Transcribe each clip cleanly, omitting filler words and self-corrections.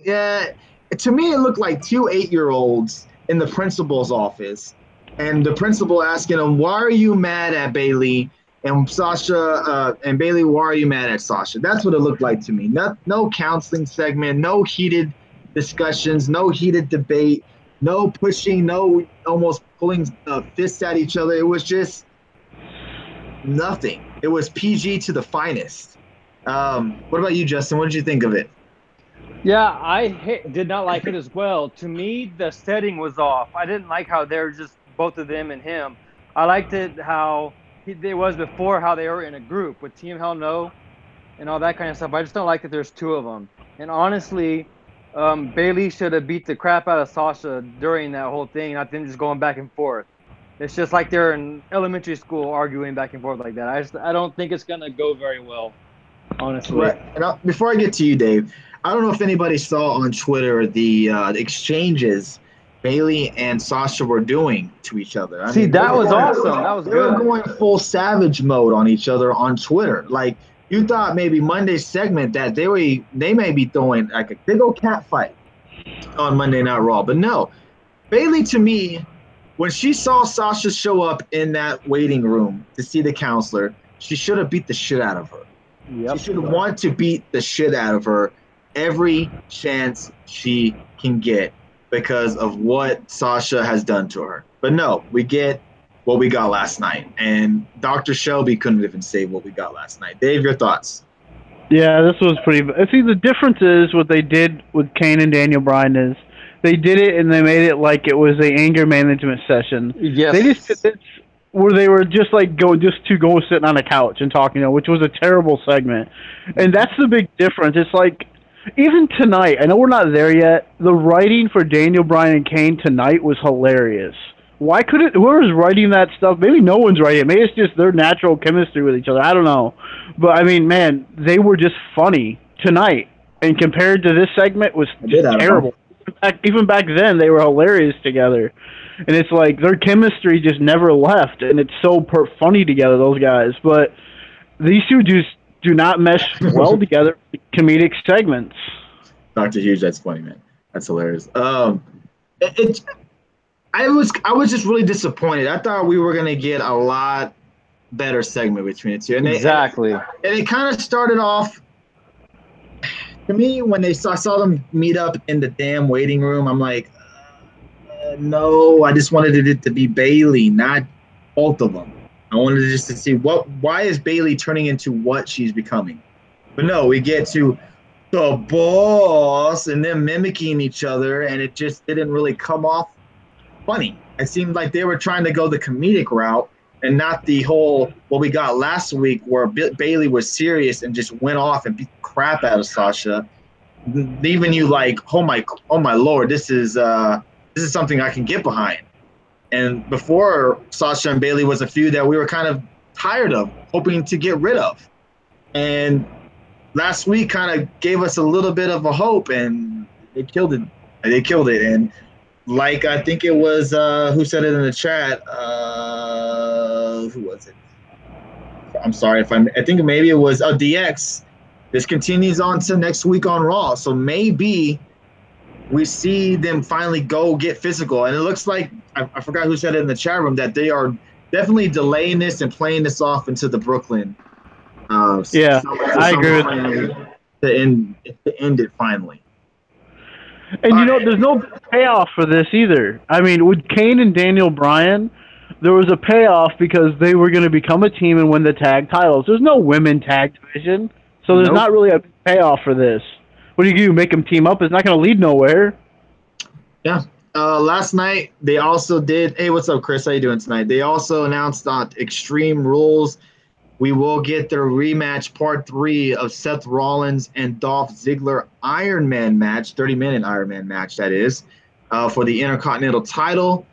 yeah, to me it looked like two 8-year-olds in the principal's office, and the principal asking them, "Why are you mad at Bailey?" And and Bailey, "Why are you mad at Sasha?" That's what it looked like to me. No counseling segment, no heated discussions, no heated debate, no pushing, no almost pulling fists at each other. It was just nothing. It was PG to the finest. What about you, Justin? What did you think of it? Yeah, did not like it as well. To me, the setting was off. I didn't like how they're just both of them and him. I liked it how it was before, how they were in a group with Team Hell No and all that kind of stuff. I just don't like that there's two of them. And honestly, Bailey should have beat the crap out of Sasha during that whole thing, not them just going back and forth. It's just like they're in elementary school arguing back and forth like that. I don't think it's gonna go very well, honestly. Right. And before I get to you, Dave, I don't know if anybody saw on Twitter the exchanges Bailey and Sasha were doing to each other. I See, mean, that was awesome. That was they were good. going full savage mode on each other on Twitter. Like you thought maybe Monday's segment that they may be throwing like a big old cat fight on Monday Night Raw, but no. Bailey to me, when she saw Sasha show up in that waiting room to see the counselor, she should have beat the shit out of her. She Yep. should want to beat the shit out of her every chance she can get because of what Sasha has done to her. But no, we get what we got last night. And Dr. Shelby couldn't even say what we got last night. Dave, your thoughts? Yeah, this was pretty. See, the difference is what they did with Kane and Daniel Bryan is they did it and they made it like it was a anger management session. They just did Yes. this where they were just like go sitting on a couch and talking, which was a terrible segment. And that's the big difference. It's like even tonight, I know we're not there yet. The writing for Daniel Bryan and Kane tonight was hilarious. Why couldn't whoever's writing that stuff? Maybe no one's writing it. Maybe it's just their natural chemistry with each other. I don't know, but I mean, man, they were just funny tonight, and compared to this segment, was I did, just I don't know. terrible. Even back then, they were hilarious together, and it's like their chemistry just never left, and it's so funny together, those guys. But these two just do not mesh well together. Comedic segments. Dr. Hughes, that's funny, man. That's hilarious. It I was just really disappointed. I thought we were gonna get a lot better segment between the two, and Exactly. it kind of started off to me when I saw them meet up in the damn waiting room. I'm like, no, I just wanted it to be Bailey, not both of them. I wanted just to see why is Bailey turning into what she's becoming. But no, we get to the boss and them mimicking each other, and it just didn't really come off funny. It seemed like they were trying to go the comedic route and not the whole what we got last week where Bailey was serious and just went off and beat the crap out of Sasha, leaving you like, oh my lord, this is something I can get behind. And before Sasha and Bailey was a feud that we were kind of tired of, hoping to get rid of. And last week kind of gave us a little bit of a hope, and they killed it. They killed it, and like I think it was who said it in the chat. Who was it? I'm sorry if I think maybe it was DX. This continues on to next week on Raw, so maybe we see them finally go get physical. And it looks like I forgot who said it in the chat room that they are definitely delaying this and playing this off into the Brooklyn. Yeah, I agree with to end it finally. And there's no payoff for this either. I mean, with Kane and Daniel Bryan, there was a payoff because they were going to become a team and win the tag titles. There's no women tag division, so there's not really a payoff for this. What do you do? Make them team up? It's not going to lead nowhere. Yeah. Last night they also did. Hey, what's up, Chris? How you doing tonight? They also announced on Extreme Rules we will get their rematch part 3 of Seth Rollins and Dolph Ziggler Iron Man match, 30-minute Iron Man match, that is, for the Intercontinental title.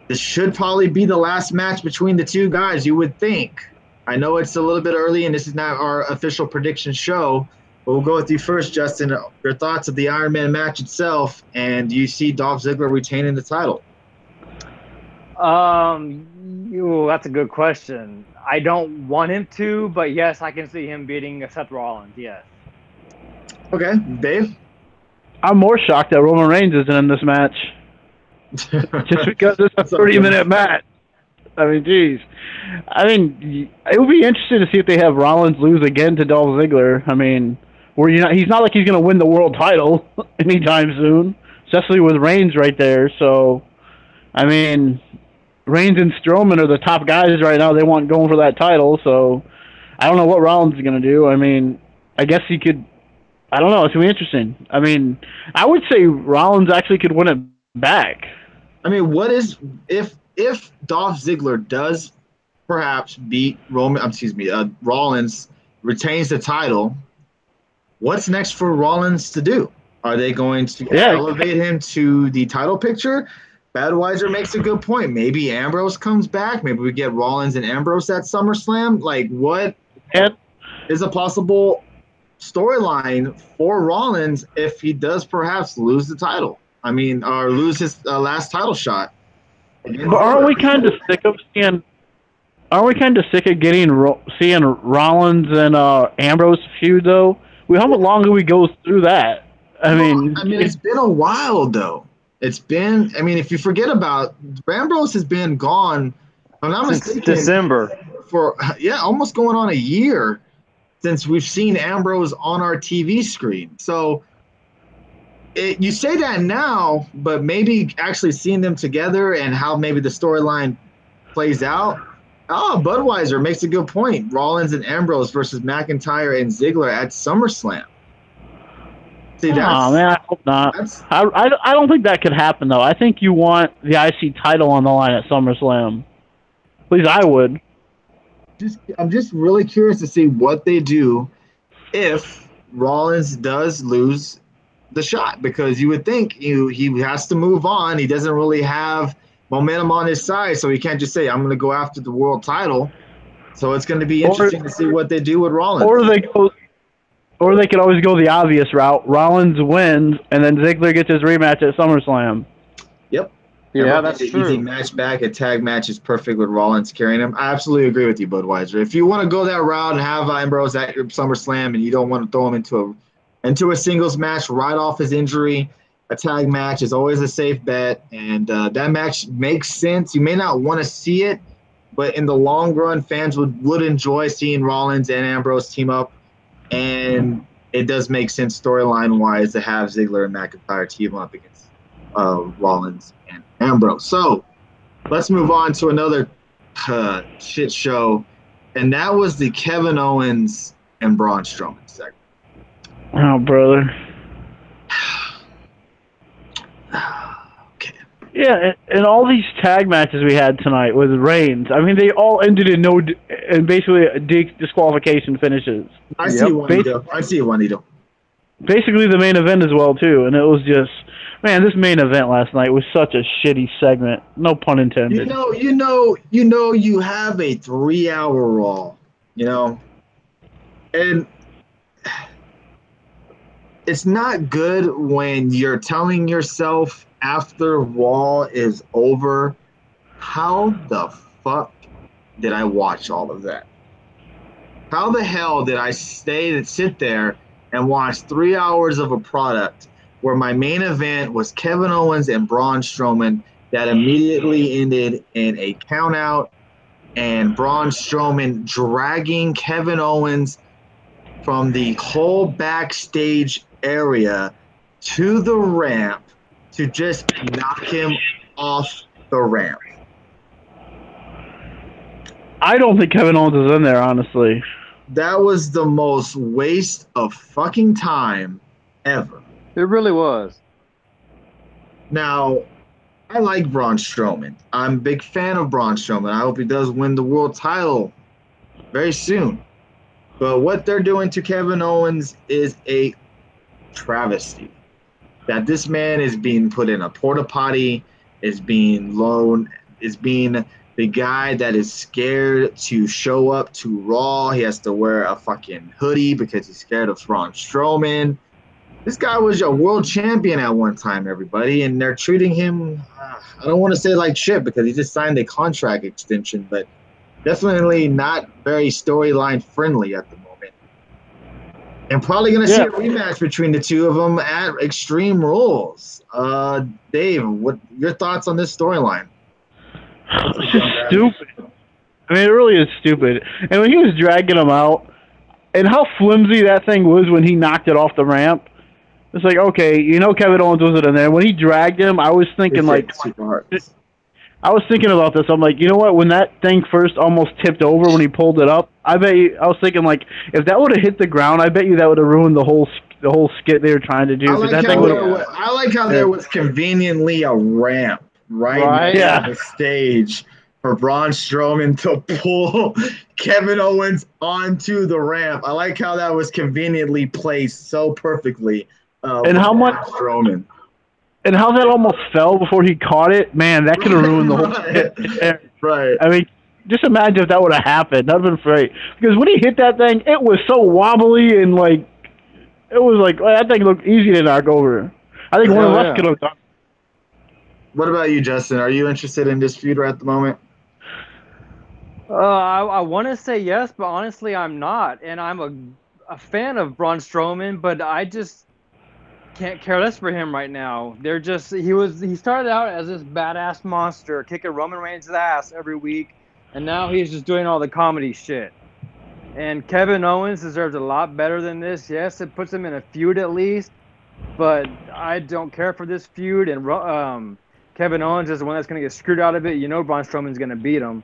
This should probably be the last match between the two guys, you would think. I know it's a little bit early and this is not our official prediction show, but we'll go with you first, Justin. Your thoughts of the Iron Man match itself, and do you see Dolph Ziggler retaining the title? That's a good question. I don't want him to, but yes, I can see him beating Seth Rollins. Yes. Okay, Dave. I'm more shocked that Roman Reigns isn't in this match. Just because it's a 30-minute match. I mean, geez. I mean, it would be interesting to see if they have Rollins lose again to Dolph Ziggler. I mean, he's not like he's going to win the world title anytime soon, especially with Reigns right there. So, I mean, Reigns and Strowman are the top guys right now. They want going for that title. So, I don't know what Rollins is going to do. I mean, I guess he could. I don't know. It's going to be interesting. I mean, I would say Rollins actually could win it back. I mean, what is if Dolph Ziggler does perhaps beat Rollins, retains the title? What's next for Rollins to do? Are they going to elevate him to the title picture? Budweiser makes a good point. Maybe Ambrose comes back. Maybe we get Rollins and Ambrose at SummerSlam. Like, what is a possible storyline for Rollins if he does perhaps lose the title? I mean, or lose his last title shot. But aren't we kind of sick of seeing? Aren't we kind of sick of seeing Rollins and Ambrose feud though? How long do we go through that? I mean, it's been a while though. It's been. I mean, if you forget about Ambrose has been gone. If I'm not mistaken, December for almost going on a year since we've seen Ambrose on our TV screen. So. You say that now, but maybe actually seeing them together and how maybe the storyline plays out. Oh, Budweiser makes a good point. Rollins and Ambrose versus McIntyre and Ziggler at SummerSlam. See, man, I hope not. I don't think that could happen, though. I think you want the IC title on the line at SummerSlam. At least I would. I'm just really curious to see what they do if Rollins does lose the shot, because you would think he has to move on. He doesn't really have momentum on his side, so he can't just say, I'm going to go after the world title. So it's going to be interesting to see what they do with Rollins. Or they could always go the obvious route. Rollins wins, and then Ziggler gets his rematch at SummerSlam. Yep. Yeah, that's true. Easy match back. A tag match is perfect with Rollins carrying him. I absolutely agree with you, Budweiser. If you want to go that route and have Ambrose at your SummerSlam and you don't want to throw him into a singles match right off his injury, a tag match is always a safe bet, and that match makes sense. You may not want to see it, but in the long run, fans would enjoy seeing Rollins and Ambrose team up, and it does make sense storyline-wise to have Ziggler and McIntyre team up against Rollins and Ambrose. So let's move on to another shit show, and that was the Kevin Owens and Braun Strowman segment. Oh, brother. Okay. Yeah, and all these tag matches we had tonight with Reigns, I mean, they all ended in basically disqualification finishes. I see Juanito. Basically the main event as well, too, and it was just, man, this main event last night was such a shitty segment. No pun intended. You have a 3-hour Raw, and it's not good when you're telling yourself after Raw is over, how the fuck did I watch all of that? How the hell did I sit there and watch 3 hours of a product where my main event was Kevin Owens and Braun Strowman that immediately ended in a countout, and Braun Strowman dragging Kevin Owens from the whole backstage area to the ramp to just knock him off the ramp? I don't think Kevin Owens is in there, honestly. That was the most waste of fucking time ever. It really was. Now, I like Braun Strowman. I'm a big fan of Braun Strowman. I hope he does win the world title very soon. But what they're doing to Kevin Owens is a travesty. That this man is being put in a porta potty, is being the guy that is scared to show up to Raw. He has to wear a fucking hoodie because he's scared of Braun Strowman. This guy was a world champion at one time, everybody, and they're treating him, I don't want to say like shit because he just signed a contract extension, but definitely not very storyline friendly at the moment. And probably going to see a rematch between the two of them at Extreme Rules. Dave, what your thoughts on this storyline? It's just stupid. I mean, it really is stupid. And when he was dragging him out, and how flimsy that thing was when he knocked it off the ramp, it's like, okay, Kevin Owens wasn't in there. When he dragged him, I was thinking I was thinking about this. I'm like, you know what? When that thing first almost tipped over when he pulled it up, I was thinking like, if that would have hit the ground, I bet you that would have ruined the whole skit they were trying to do. I like how there was conveniently a ramp right on the stage for Braun Strowman to pull Kevin Owens onto the ramp. I like how that was conveniently placed so perfectly. And how much Strowman. And how that almost fell before he caught it, man, that could have ruined the whole thing. Right. I mean, just imagine if that would have happened. That would have been great. Because when he hit that thing, it was so wobbly and like, it was like, that thing looked easy to knock over. I think one of us could have done. What about you, Justin? Are you interested in this feud at the moment? I want to say yes, but honestly, I'm not. And I'm a fan of Braun Strowman, but I just can't care less for him right now. He started out as this badass monster kicking Roman Reigns' ass every week, and now he's just doing all the comedy shit. And Kevin Owens deserves a lot better than this. Yes, it puts him in a feud at least, but I don't care for this feud. And Kevin Owens is the one that's going to get screwed out of it. Braun Strowman's going to beat him.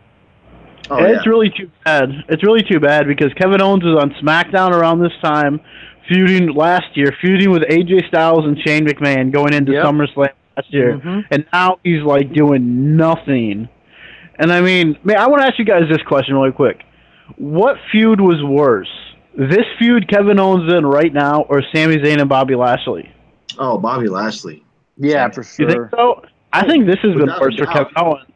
Oh, it's really too bad. It's really too bad because Kevin Owens was on SmackDown around this time, feuding with AJ Styles and Shane McMahon going into SummerSlam last year, and now he's like doing nothing. And I mean, I want to ask you guys this question really quick: what feud was worse, this feud Kevin Owens in right now, or Sami Zayn and Bobby Lashley? Oh, Bobby Lashley. Yeah, for sure. You think so? I think this has been worse for Kevin Owens.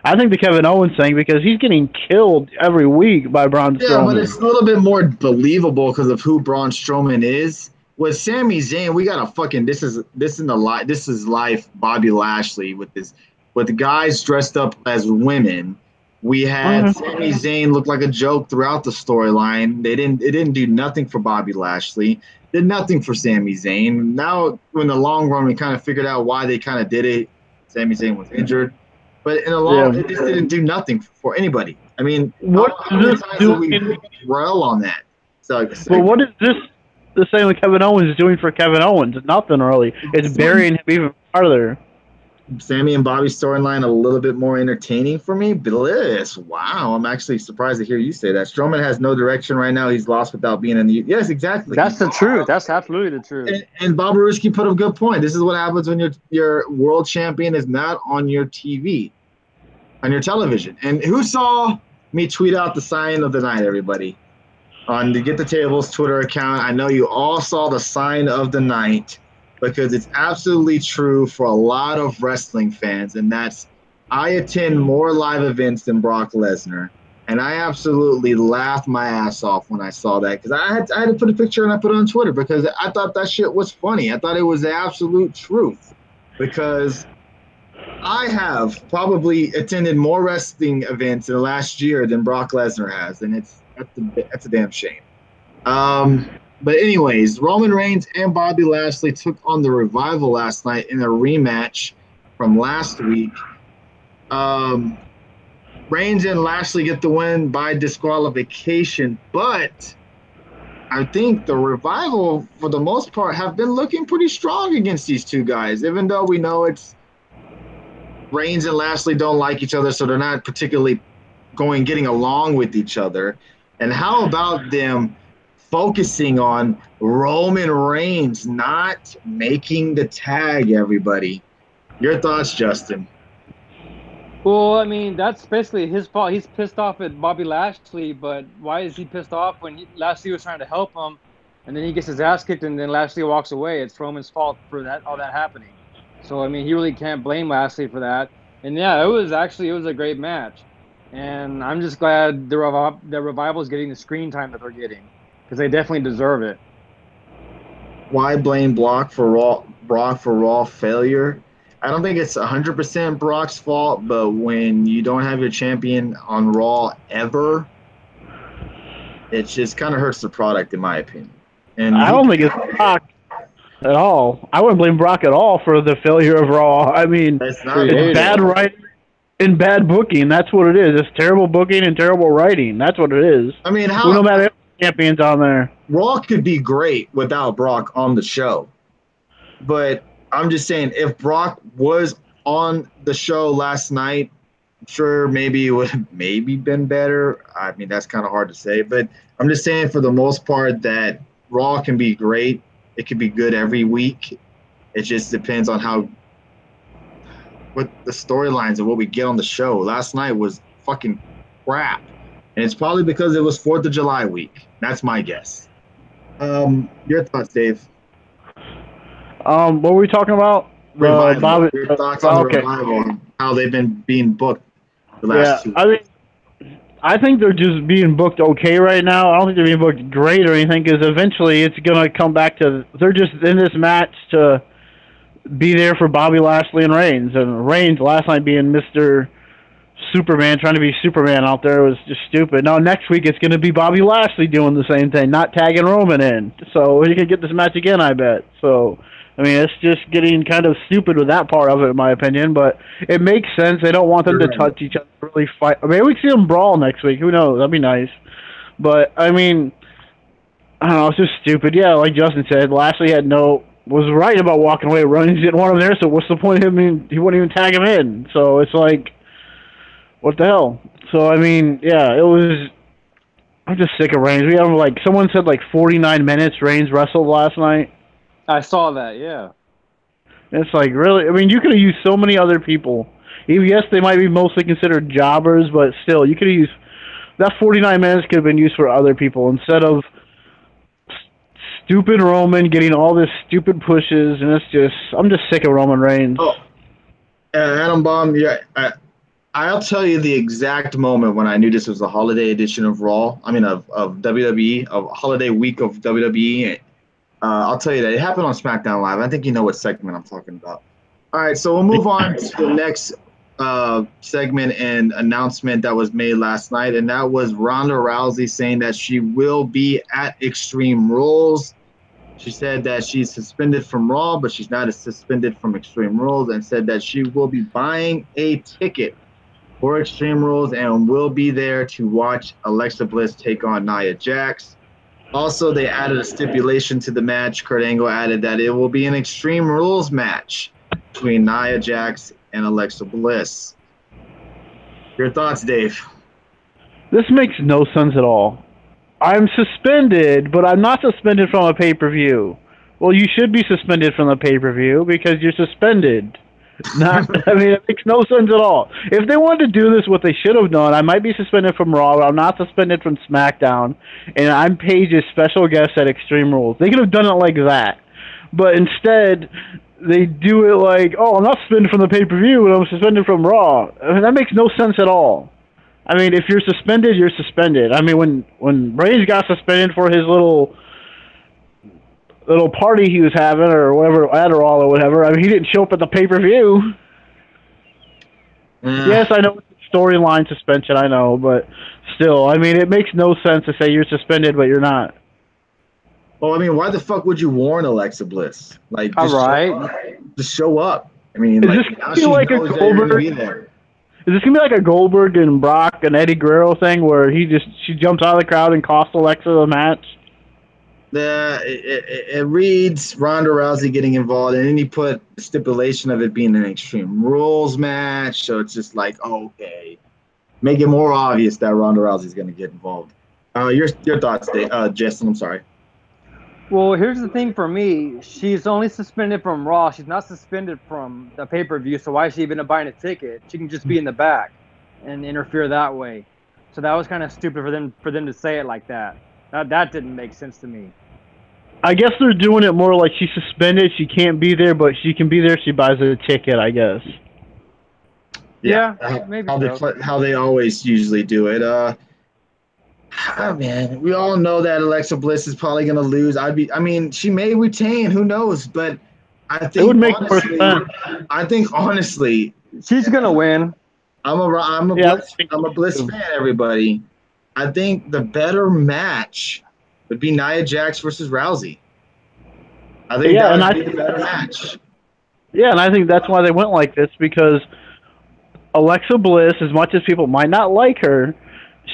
I think the Kevin Owens thing because he's getting killed every week by Braun Strowman. Yeah, but it's a little bit more believable because of who Braun Strowman is. With Sami Zayn, we got a fucking this is life Bobby Lashley with the guys dressed up as women. We had Sami Zayn look like a joke throughout the storyline. It didn't do nothing for Bobby Lashley. Did nothing for Sami Zayn. Now, in the long run, we kind of figured out why they kind of did it. Sami Zayn was injured. But in the long, it just didn't do nothing for anybody. I mean, what does this do? We rail on that. So, well, what is this the same with Kevin Owens is doing for Kevin Owens? Nothing really. It's burying him even farther. Sammy and Bobby's storyline a little bit more entertaining for me. Bliss, wow! I'm actually surprised to hear you say that. Strowman has no direction right now. He's lost without being in the. Yes, exactly. That's the truth. That's absolutely the truth. And Bob Ruski put up a good point. This is what happens when your world champion is not on your TV, on your television. And who saw me tweet out the sign of the night, everybody, on the Get the Tables Twitter account? I know you all saw the sign of the night. Because it's absolutely true for a lot of wrestling fans, and that's I attend more live events than Brock Lesnar, and I absolutely laughed my ass off when I saw that because I had to put a picture and I put it on Twitter because I thought that shit was funny. I thought it was the absolute truth because I have probably attended more wrestling events in the last year than Brock Lesnar has, and that's a damn shame. But anyways, Roman Reigns and Bobby Lashley took on the Revival last night in a rematch from last week. Reigns and Lashley get the win by disqualification, but I think the Revival, for the most part, have been looking pretty strong against these two guys, even though we know it's Reigns and Lashley don't like each other, so they're not particularly getting along with each other. And how about them focusing on Roman Reigns not making the tag, everybody? Your thoughts, Justin? Well, I mean, that's basically his fault. He's pissed off at Bobby Lashley, but why is he pissed off when Lashley was trying to help him, and then he gets his ass kicked, and then Lashley walks away? It's Roman's fault for all that happening. So, I mean, he really can't blame Lashley for that. And, yeah, it was a great match. And I'm just glad the Revival is getting the screen time that they're getting. Because they definitely deserve it. Why blame Brock for Raw failure? I don't think it's 100% Brock's fault, but when you don't have your champion on Raw ever, it just kind of hurts the product, in my opinion. And I don't think it's Brock at all. I wouldn't blame Brock at all for the failure of Raw. I mean, that's not it's bad writing and bad booking. That's what it is. It's terrible booking and terrible writing. That's what it is. I mean, We no matter champions on there. Raw could be great without Brock on the show. But I'm just saying, if Brock was on the show last night, I'm sure maybe it would have maybe been better. I mean, that's kind of hard to say. But I'm just saying, for the most part, that Raw can be great. It can be good every week. It just depends on what the storylines and what we get on the show. Last night was fucking crap. And it's probably because it was 4th of July week. That's my guess. Your thoughts, Dave? What were we talking about? Revival. Your thoughts on the Revival and how they've been being booked the last 2 weeks. I think they're just being booked okay right now. I don't think they're being booked great or anything, because eventually it's going to come back to they're just in this match to be there for Bobby Lashley and Reigns. And Reigns last night being Mr. Superman, trying to be Superman out there, was just stupid. Now next week it's going to be Bobby Lashley doing the same thing, not tagging Roman in. So you can get this match again, I bet. So I mean, it's just getting kind of stupid with that part of it, in my opinion. But it makes sense. They don't want them to touch each other, really fight. I mean, we can see them brawl next week. Who knows? That'd be nice. But I mean, I don't know. It's just stupid. Yeah, like Justin said, Lashley was right about walking away. Reigns didn't want him there, so what's the point of him? He wouldn't even tag him in. So it's like, what the hell? So I mean, yeah, it was. I'm just sick of Reigns. We have someone said 49 minutes Reigns wrestled last night. I saw that, yeah. It's like, really? I mean, you could have used so many other people. Yes, they might be mostly considered jobbers, but still, you could have used that 49 minutes could have been used for other people instead of stupid Roman getting all this stupid pushes, and I'm just sick of Roman Reigns. Oh, Adam Bomb, yeah, I'll tell you the exact moment when I knew this was a holiday edition of Raw. I mean, of WWE, a holiday week of WWE. I'll tell you that. It happened on SmackDown Live. I think you know what segment I'm talking about. All right, so we'll move on to the next segment and announcement that was made last night, and that was Ronda Rousey saying that she will be at Extreme Rules. She said that she's suspended from Raw, but she's not suspended from Extreme Rules, and said that she will be buying a ticket for Extreme Rules and will be there to watch Alexa Bliss take on Nia Jax. Also, they added a stipulation to the match. Kurt Angle added that it will be an Extreme Rules match between Nia Jax and Alexa Bliss. Your thoughts, Dave? This makes no sense at all. I'm suspended, but I'm not suspended from a pay-per-view. Well, you should be suspended from the pay-per-view because you're suspended. I mean, it makes no sense at all. If they wanted to do this, what they should have done, I might be suspended from Raw, but I'm not suspended from SmackDown, and I'm Paige's special guest at Extreme Rules. They could have done it like that. But instead, they do it like, oh, I'm not suspended from the pay-per-view, but I'm suspended from Raw. I mean, that makes no sense at all. I mean, if you're suspended, you're suspended. I mean, when Reigns got suspended for his little party he was having, or whatever, Adderall or whatever, I mean, he didn't show up at the pay-per-view. Yes, I know it's a storyline suspension, I know, but still, I mean, it makes no sense to say you're suspended, but you're not. Well, I mean, why the fuck would you warn Alexa Bliss? Like, just show up. I mean, is this gonna be like a Goldberg? Is this gonna be like a Goldberg and Brock and Eddie Guerrero thing where she jumps out of the crowd and costs Alexa the match? It reads Ronda Rousey getting involved, and then he put the stipulation of it being an Extreme Rules match. So it's just like, oh, okay, make it more obvious that Ronda Rousey's going to get involved. Your thoughts, Justin? I'm sorry. Well, here's the thing for me. She's only suspended from Raw. She's not suspended from the pay-per-view, so why is she even buying a ticket? She can just be in the back and interfere that way. So that was kind of stupid for them to say it like that. That didn't make sense to me. I guess they're doing it more like she's suspended. She can't be there, but she can be there. She buys a ticket, I guess. Yeah, maybe how they always usually do it. Oh, man, we all know that Alexa Bliss is probably going to lose. I mean, she may retain. Who knows? But I think it would make more sense. I think honestly, she's going to win. I'm a Bliss fan. Everybody. I think the better match would be Nia Jax versus Rousey. I think Yeah, and that would be the better match. yeah, and I think that's why they went like this because Alexa Bliss, as much as people might not like her,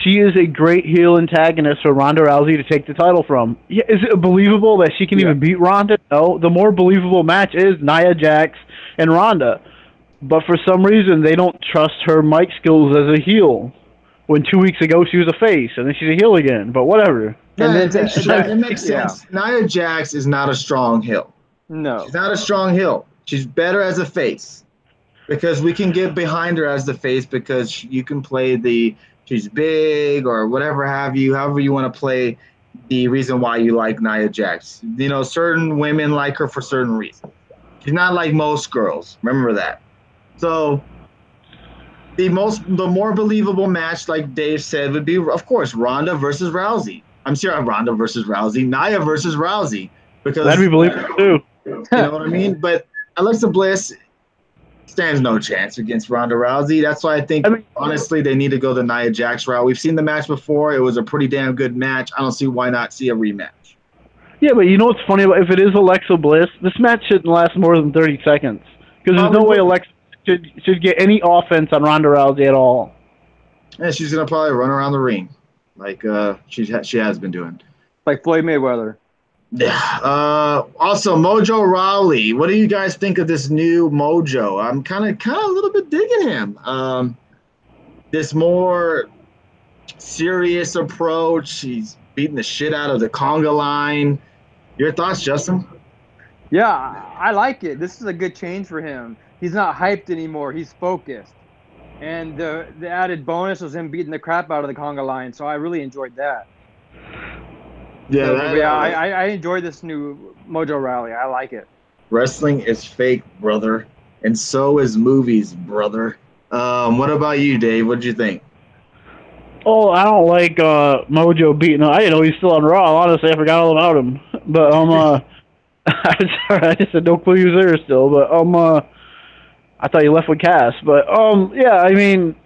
she is a great heel antagonist for Ronda Rousey to take the title from. Yeah, is it believable that she can even beat Ronda? No. The more believable match is Nia Jax and Ronda. But for some reason, they don't trust her mic skills as a heel. When 2 weeks ago she was a face, and then she's a heel again. But whatever. Yeah, And then it makes sense. Nia Jax is not a strong heel. No. She's not a strong heel. She's better as a face because we can get behind her as the face because you can play the she's big or whatever have you, however you want to play the reason why you like Nia Jax. You know, certain women like her for certain reasons. She's not like most girls. Remember that. So the more believable match, like Dave said, would be, of course, Ronda versus Rousey. I'm sure Ronda versus Rousey, Nia versus Rousey, because That'd be believable too. You know what I mean? But Alexa Bliss stands no chance against Ronda Rousey. That's why I think, honestly, they need to go the Nia Jax route. We've seen the match before. It was a pretty damn good match. I don't see why not see a rematch. Yeah, but you know what's funny? If it is Alexa Bliss, this match shouldn't last more than 30 seconds. Because there's no way Alexa should get any offense on Ronda Rousey at all. Yeah, she's going to probably run around the ring like she has been doing. Like Floyd Mayweather. Yeah. Also, Mojo Rawley. What do you guys think of this new Mojo? I'm kind of a little bit digging him. This more serious approach. He's beating the shit out of the conga line. Your thoughts, Justin? Yeah, I like it. This is a good change for him. He's not hyped anymore. He's focused. And the added bonus was him beating the crap out of the conga line. So I really enjoyed that. Yeah, so, I enjoy this new Mojo Rawley. I like it. Wrestling is fake, brother, and so is movies, brother. What about you, Dave? What did you think? Oh, I don't like Mojo beating. I didn't know he's still on Raw. Honestly, I forgot all about him. But I'm sorry, I just had no clue he was there still. But I thought he left with Cass. But yeah, I mean,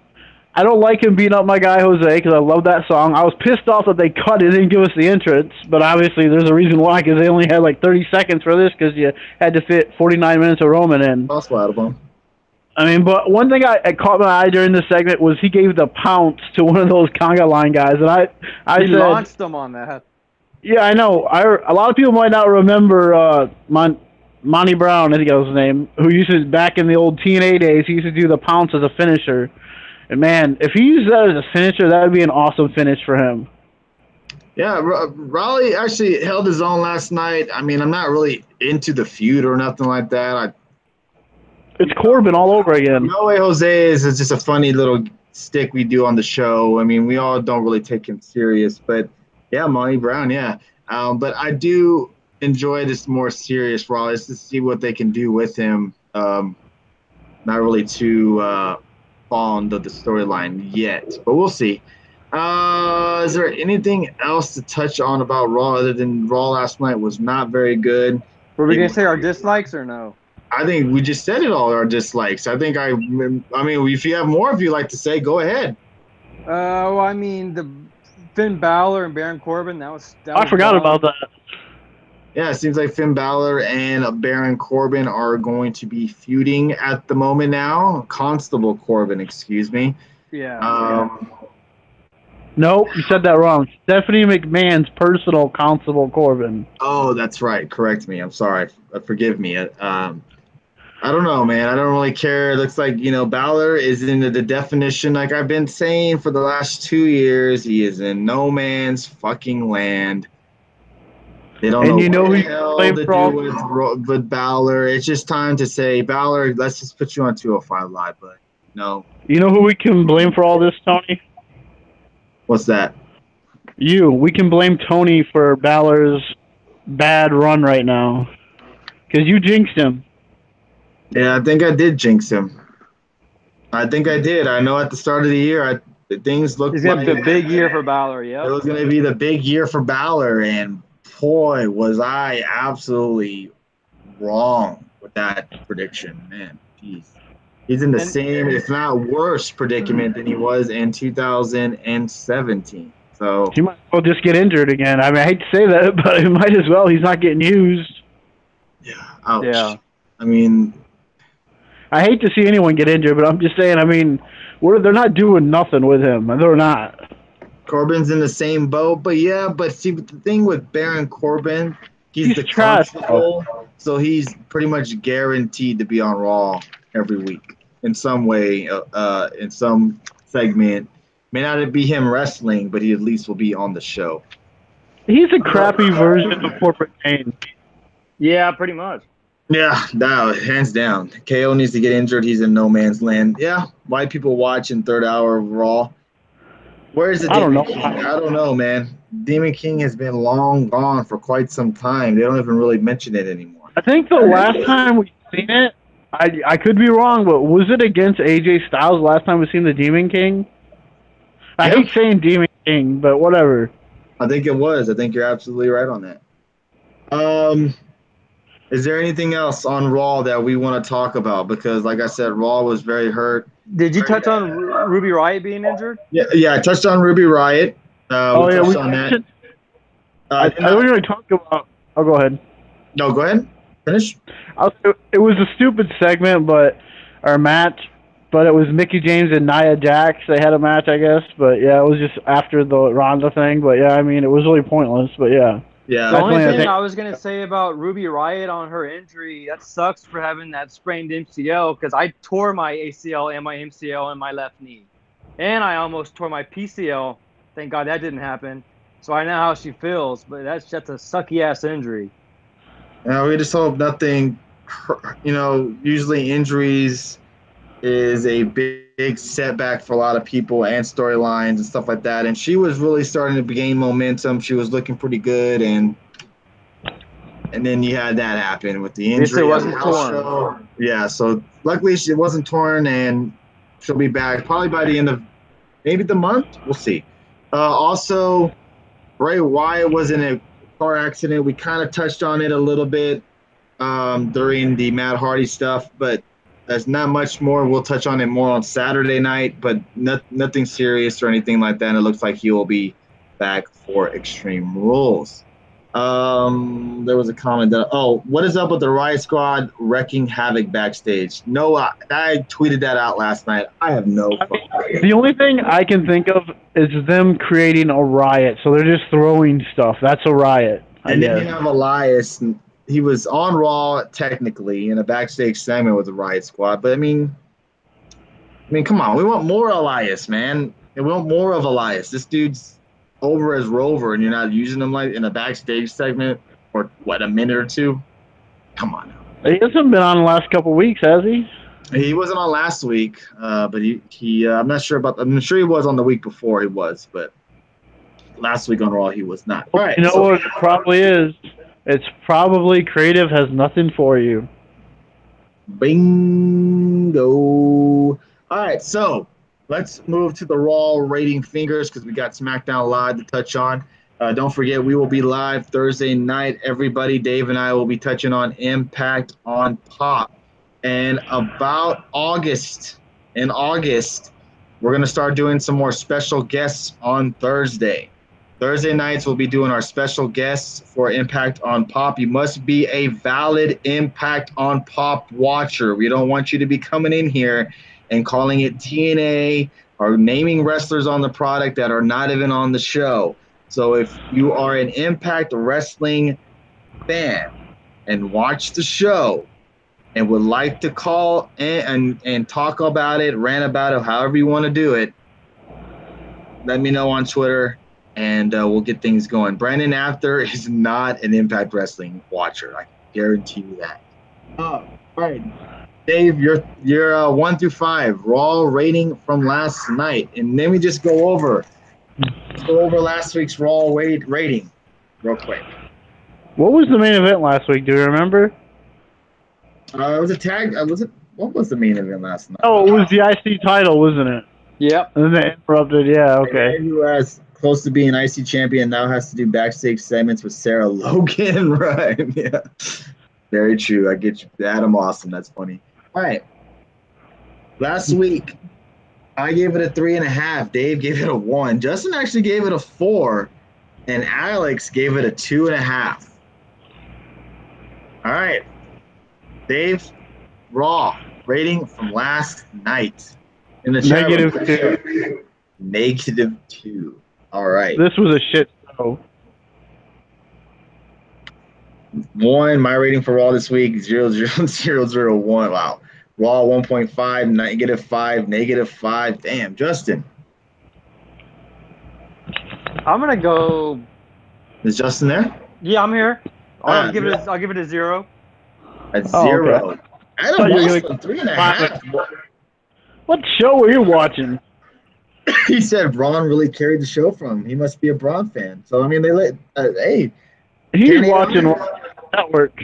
I don't like him beating up my guy Jose because I love that song. I was pissed off that they cut it and didn't give us the entrance, but obviously there's a reason why because they only had like 30 seconds for this because you had to fit 49 minutes of Roman in. Also out of them. I mean, but one thing I caught my eye during this segment was he gave the pounce to one of those conga line guys, and I he said, launched them on that. Yeah, I know. A lot of people might not remember Monty Brown, I think that was his name, who used to, back in the old TNA days, he used to do the pounce as a finisher. And, man, if he used that as a finisher, that would be an awesome finish for him. Yeah, Raleigh actually held his own last night. I mean, I'm not really into the feud or nothing like that. It's Corbin all over again. No Way Jose is just a funny little stick we do on the show. I mean, we all don't really take him serious. But, yeah, Monty Brown, yeah. But I do enjoy this more serious Raleigh just to see what they can do with him. Not really too fond of the storyline yet, but we'll see. Is there anything else to touch on about Raw other than Raw last night was not very good? Were we going to say our dislikes or no? I think we just said it all, our dislikes. I mean, if you have more, if you'd like to say, go ahead. Well, I mean, the Finn Balor and Baron Corbin, that was I forgot about that. Yeah, it seems like Finn Balor and Baron Corbin are going to be feuding at the moment now. Constable Corbin, excuse me. Yeah. No, you said that wrong. Stephanie McMahon's personal Constable Corbin. Oh, that's right. Correct me. I'm sorry. Forgive me. I don't know, man. I don't really care. It looks like, Balor is in the definition, like I've been saying for the last 2 years. He is in no man's fucking land. They don't know what the hell to do with Balor. It's just time to say, Balor, let's just put you on 205 Live, but no. You know who we can blame for all this, Tony? What's that? You. We can blame Tony for Balor's bad run right now. Because you jinxed him. Yeah, I think I did jinx him. I think I did. I know at the start of the year, things looked like the big year for Balor, yeah. It was going to be the big year for Balor, and boy, was I absolutely wrong with that prediction. Man, he's in the same, if not worse, predicament than he was in 2017. So He might as well just get injured again. I mean, I hate to say that, but he might as well. He's not getting used. yeah, ouch. Yeah. I mean, I hate to see anyone get injured, but I'm just saying. I mean, they're not doing nothing with him. They're not. Corbin's in the same boat, but yeah, but see the thing with Baron Corbin, he's the trash. constable, so he's pretty much guaranteed to be on Raw every week in some way, in some segment. May not be him wrestling, but he at least will be on the show. He's a crappy version of Corporate Kane. Yeah, pretty much. Yeah, no, hands down. KO needs to get injured. He's in no man's land. Yeah, why people watch in third hour of Raw? Where's the Demon King? I don't know, man. Demon King has been long gone for quite some time. They don't even really mention it anymore. I think the last time we seen it, I could be wrong, but was it against AJ Styles last time we seen the Demon King? I hate saying Demon King, but whatever. I think it was. I think you're absolutely right on that. Is there anything else on Raw that we want to talk about? Because, like I said, Raw was very hurt. Did you touch on Ruby Riott being injured? Yeah, I touched on Ruby Riott. We touched on that. I don't really talk about. Oh, go ahead. No, go ahead. Finish. It was a stupid segment, or match, but it was Mickie James and Nia Jax. They had a match, I guess, but yeah, it was just after the Ronda thing. But yeah, I mean, it was really pointless. But yeah. Yeah. The only thing I was gonna say about Ruby Riott on her injury, that sucks for having that sprained MCL, because I tore my ACL and my MCL in my left knee, and I almost tore my PCL. Thank God that didn't happen. So I know how she feels, but that's a sucky ass injury. We just hope nothing. Usually injuries is a big setback for a lot of people and storylines and stuff like that. And she was really starting to gain momentum. She was looking pretty good, and then you had that happen with the injury. It wasn't torn. Yeah, so luckily it wasn't torn, and she'll be back probably by the end of maybe the month. We'll see. Also, Bray Wyatt was in a car accident. We kind of touched on it a little bit during the Matt Hardy stuff, but there's not much more. We'll touch on it more on Saturday night, but nothing serious or anything like that. And it looks like he will be back for Extreme Rules. There was a comment that, what is up with the Riot Squad wrecking havoc backstage? No, I tweeted that out last night. I have no clue. The only thing I can think of is them creating a riot. So they're just throwing stuff. That's a riot. And then you have Elias. He was on Raw technically in a backstage segment with the Riot Squad, but I mean, come on, we want more Elias, man. We want more of Elias. This dude's over as Rover, and you're not using him like in a backstage segment for a minute or two. Come on now. He hasn't been on the last couple of weeks, has he? He wasn't on last week, but he I'm not sure about. I'm sure he was on the week before. He was, but last week on Raw he was not. All right, what it probably is. It's probably creative has nothing for you. Bingo. All right, so let's move to the Raw rating fingers because we got SmackDown Live to touch on. Don't forget, we will be live Thursday night. Everybody, Dave and I will be touching on Impact on Pop. And about in August, we're going to start doing some more special guests on Thursday. Thursday nights, we'll be doing our special guests for Impact on Pop. You must be a valid Impact on Pop watcher. We don't want you to be coming in here and calling it TNA or naming wrestlers on the product that are not even on the show. So if you are an Impact Wrestling fan and watch the show and would like to call and talk about it, rant about it, however you want to do it, let me know on Twitter. And we'll get things going. Brandon After is not an Impact Wrestling watcher. I guarantee you that. All right, Dave, you're 1 through 5 Raw rating from last night, and then we just go over last week's Raw rating real quick. What was the main event last week? Do you remember? It was a tag. What was the main event last night? Oh, it was the IC title, wasn't it? Yep. And then they interrupted. Yeah. Okay. Who was supposed to be an IC champion now has to do backstage segments with Sarah Logan, right? Yeah, very true. I get you, Adam Awesome. That's funny. All right, last week I gave it a 3.5. Dave gave it a 1. Justin actually gave it a 4, and Alex gave it a 2.5. All right, Dave, Raw rating from last night in the chat room. -2. -2. All right. This was a shit show. 1. My rating for Raw this week 0.00001. Wow. Raw 1.5, -5, -5. Damn, Justin. I'm gonna go. Is Justin there? Yeah, I'm here. I'll give yeah. it a 0. At 0. Okay. Adam Watson, 3.5. What show were you watching? He said Braun really carried the show from him. He must be a Braun fan. So, I mean, they let, hey. He's watching Raw Network.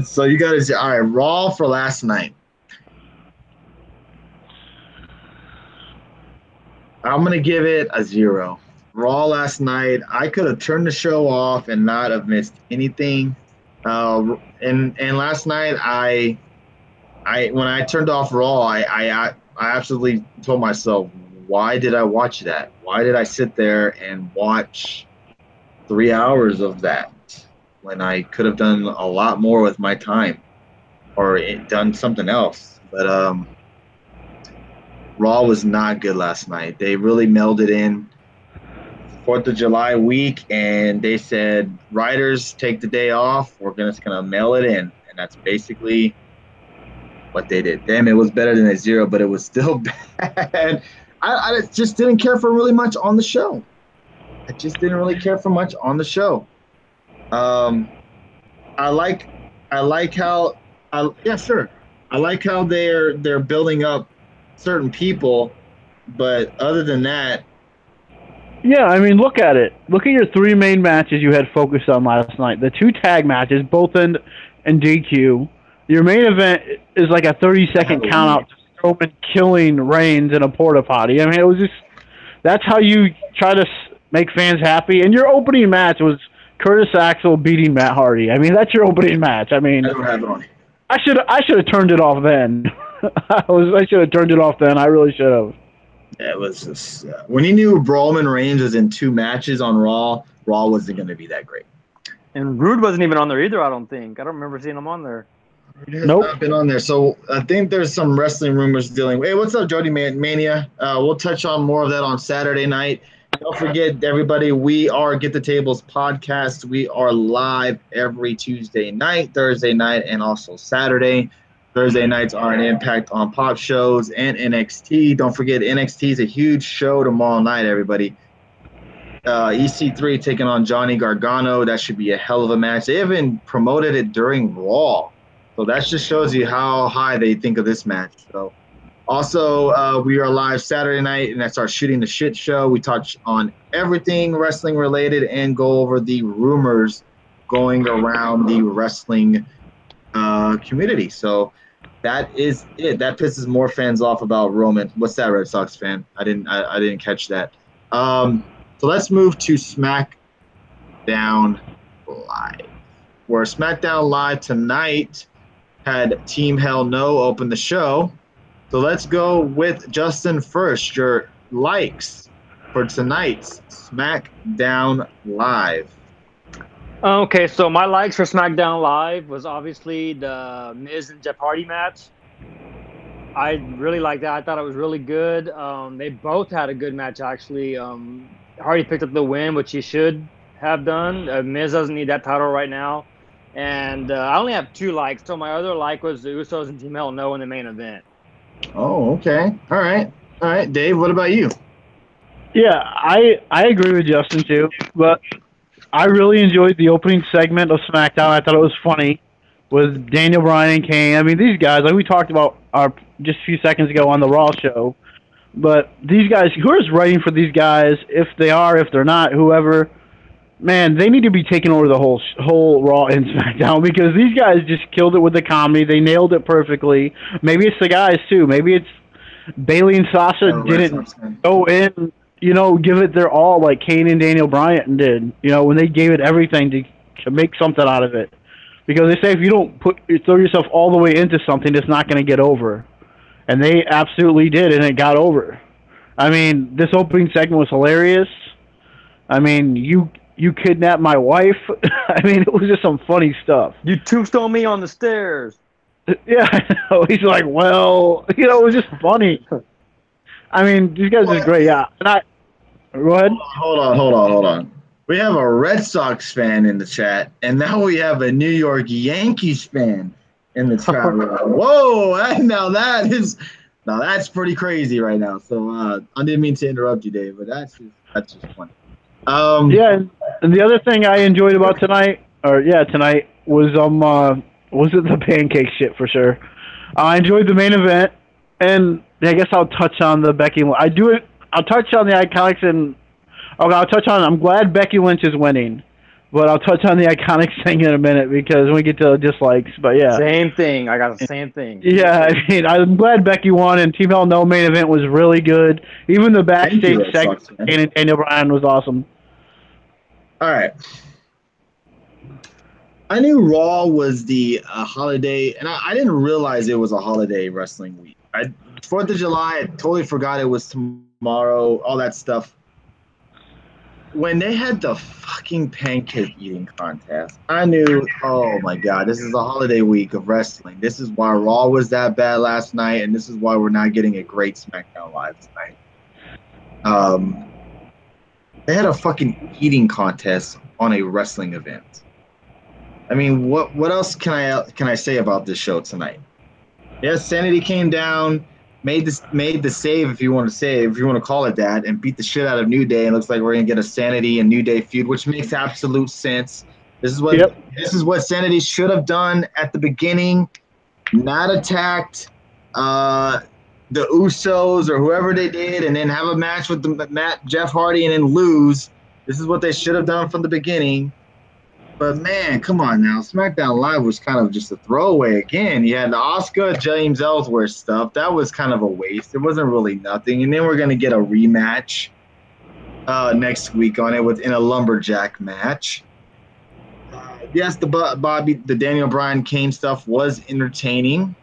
So, you got to, all right, Raw for last night. I'm going to give it a 0. Raw last night, I could have turned the show off and not have missed anything. And last night, when I turned off Raw, I absolutely told myself, why did I watch that? Why did I sit there and watch 3 hours of that when I could have done a lot more with my time or done something else? But Raw was not good last night. They really melded in 4th of July week, and they said, writers, take the day off. We're just going to mail it in. And that's basically what they did. Damn, it was better than a 0, but it was still bad. I just didn't care for really much on the show. I just didn't really care for much on the show. I like how yeah, sure. I like how they're building up certain people, but other than that, yeah, I mean, look at it. Look at your 3 main matches you had focused on last night. The 2 tag matches, both in DQ. Your main event is like a 30-second count out to Strowman killing Reigns in a porta potty. I mean, it was just, that's how you try to make fans happy. And your opening match was Curtis Axel beating Matt Hardy. I mean, that's your opening match. I mean, I don't have it on. I should have turned it off then. I should have turned it off then. I really should have. Yeah, it was just when he knew Roman Reigns was in 2 matches on Raw wasn't going to be that great. And Rude wasn't even on there either, I don't think. I don't remember seeing him on there. Nope. Not been on there. So I think there's some wrestling rumors dealing. Hey, what's up, Jody Mania? We'll touch on more of that on Saturday night. Don't forget, everybody, we are Get the Tables podcast. We are live every Tuesday night, Thursday night, and also Saturday. Thursday nights are an Impact on Pop shows and NXT. Don't forget, NXT is a huge show tomorrow night, everybody. EC3 taking on Johnny Gargano. That should be a hell of a match. They even promoted it during Raw. So that just shows you how high they think of this match. So, also, we are live Saturday night, and that's our Shooting the Shit show. We touch on everything wrestling related and go over the rumors going around the wrestling community. So that is it. That pisses more fans off about Roman. What's that, Red Sox fan? I didn't catch that. So let's move to SmackDown Live, where SmackDown Live tonight had Team Hell No open the show. So let's go with Justin first. Your likes for tonight's SmackDown Live. Okay, so my likes for SmackDown Live was obviously the Miz and Jeff Hardy match. I really liked that. I thought it was really good. They both had a good match, actually. Hardy picked up the win, which he should have done. Miz doesn't need that title right now. And I only have 2 likes. So my other like was the Usos and Team Hell No in the main event. Oh, okay. All right, Dave, what about you? Yeah, I agree with Justin, too. But I really enjoyed the opening segment of SmackDown. I thought it was funny with Daniel Bryan and Kane. I mean, these guys, like we talked about just a few seconds ago on the Raw show, but these guys, who is writing for these guys, if they're not, whoever, man, they need to be taking over the whole Raw and SmackDown because these guys just killed it with the comedy. They nailed it perfectly. Maybe it's the guys, too. Maybe it's Bayley and Sasha didn't go in, give it their all like Kane and Daniel Bryan did, when they gave it everything to make something out of it. Because they say if you don't throw yourself all the way into something, it's not going to get over. and they absolutely did, and it got over. I mean, this opening segment was hilarious. I mean, you kidnapped my wife. I mean, it was just some funny stuff. You tombstone me on the stairs. Yeah, I know. He's like, well, it was just funny. I mean, these guys are great. Yeah, and go ahead. Hold on. We have a Red Sox fan in the chat, and now we have a New York Yankees fan in the chat room. Whoa! Now that's pretty crazy right now. So I didn't mean to interrupt you, Dave, but that's just funny. Yeah, and the other thing I enjoyed about tonight was it the pancake shit for sure. I enjoyed the main event, and I guess I'll touch on the Becky. I'll touch on the Iconics and I'm glad Becky Lynch is winning, but I'll touch on the Iconics thing in a minute because when we get to dislikes. But yeah, same thing. I got the same thing. Yeah, I mean, I'm glad Becky won, and Team Hell No main event was really good. Even the backstage segment and Daniel Bryan was awesome. All right. I knew Raw was the holiday, and I didn't realize it was a holiday wrestling week. 4th of July, I totally forgot it was tomorrow, all that stuff. When they had the fucking pancake eating contest, I knew, oh my God, this is a holiday week of wrestling. This is why Raw was that bad last night, and this is why we're not getting a great SmackDown Live tonight. They had a fucking eating contest on a wrestling event. I mean, what else can I say about this show tonight? Yes, Sanity came down, made the save, if you want to call it that, and beat the shit out of New Day. And it looks like we're gonna get a Sanity and New Day feud, which makes absolute sense. This is what Sanity should have done at the beginning, not attacked the Usos or whoever they did, and then have a match with Jeff Hardy and then lose. This is what they should have done from the beginning. But man, come on now. SmackDown Live was kind of just a throwaway again. You had the Asuka, James Ellsworth stuff. That was kind of a waste. It wasn't really nothing. And then we're going to get a rematch next week on it in a lumberjack match. Yes, the Daniel Bryan Kane stuff was entertaining.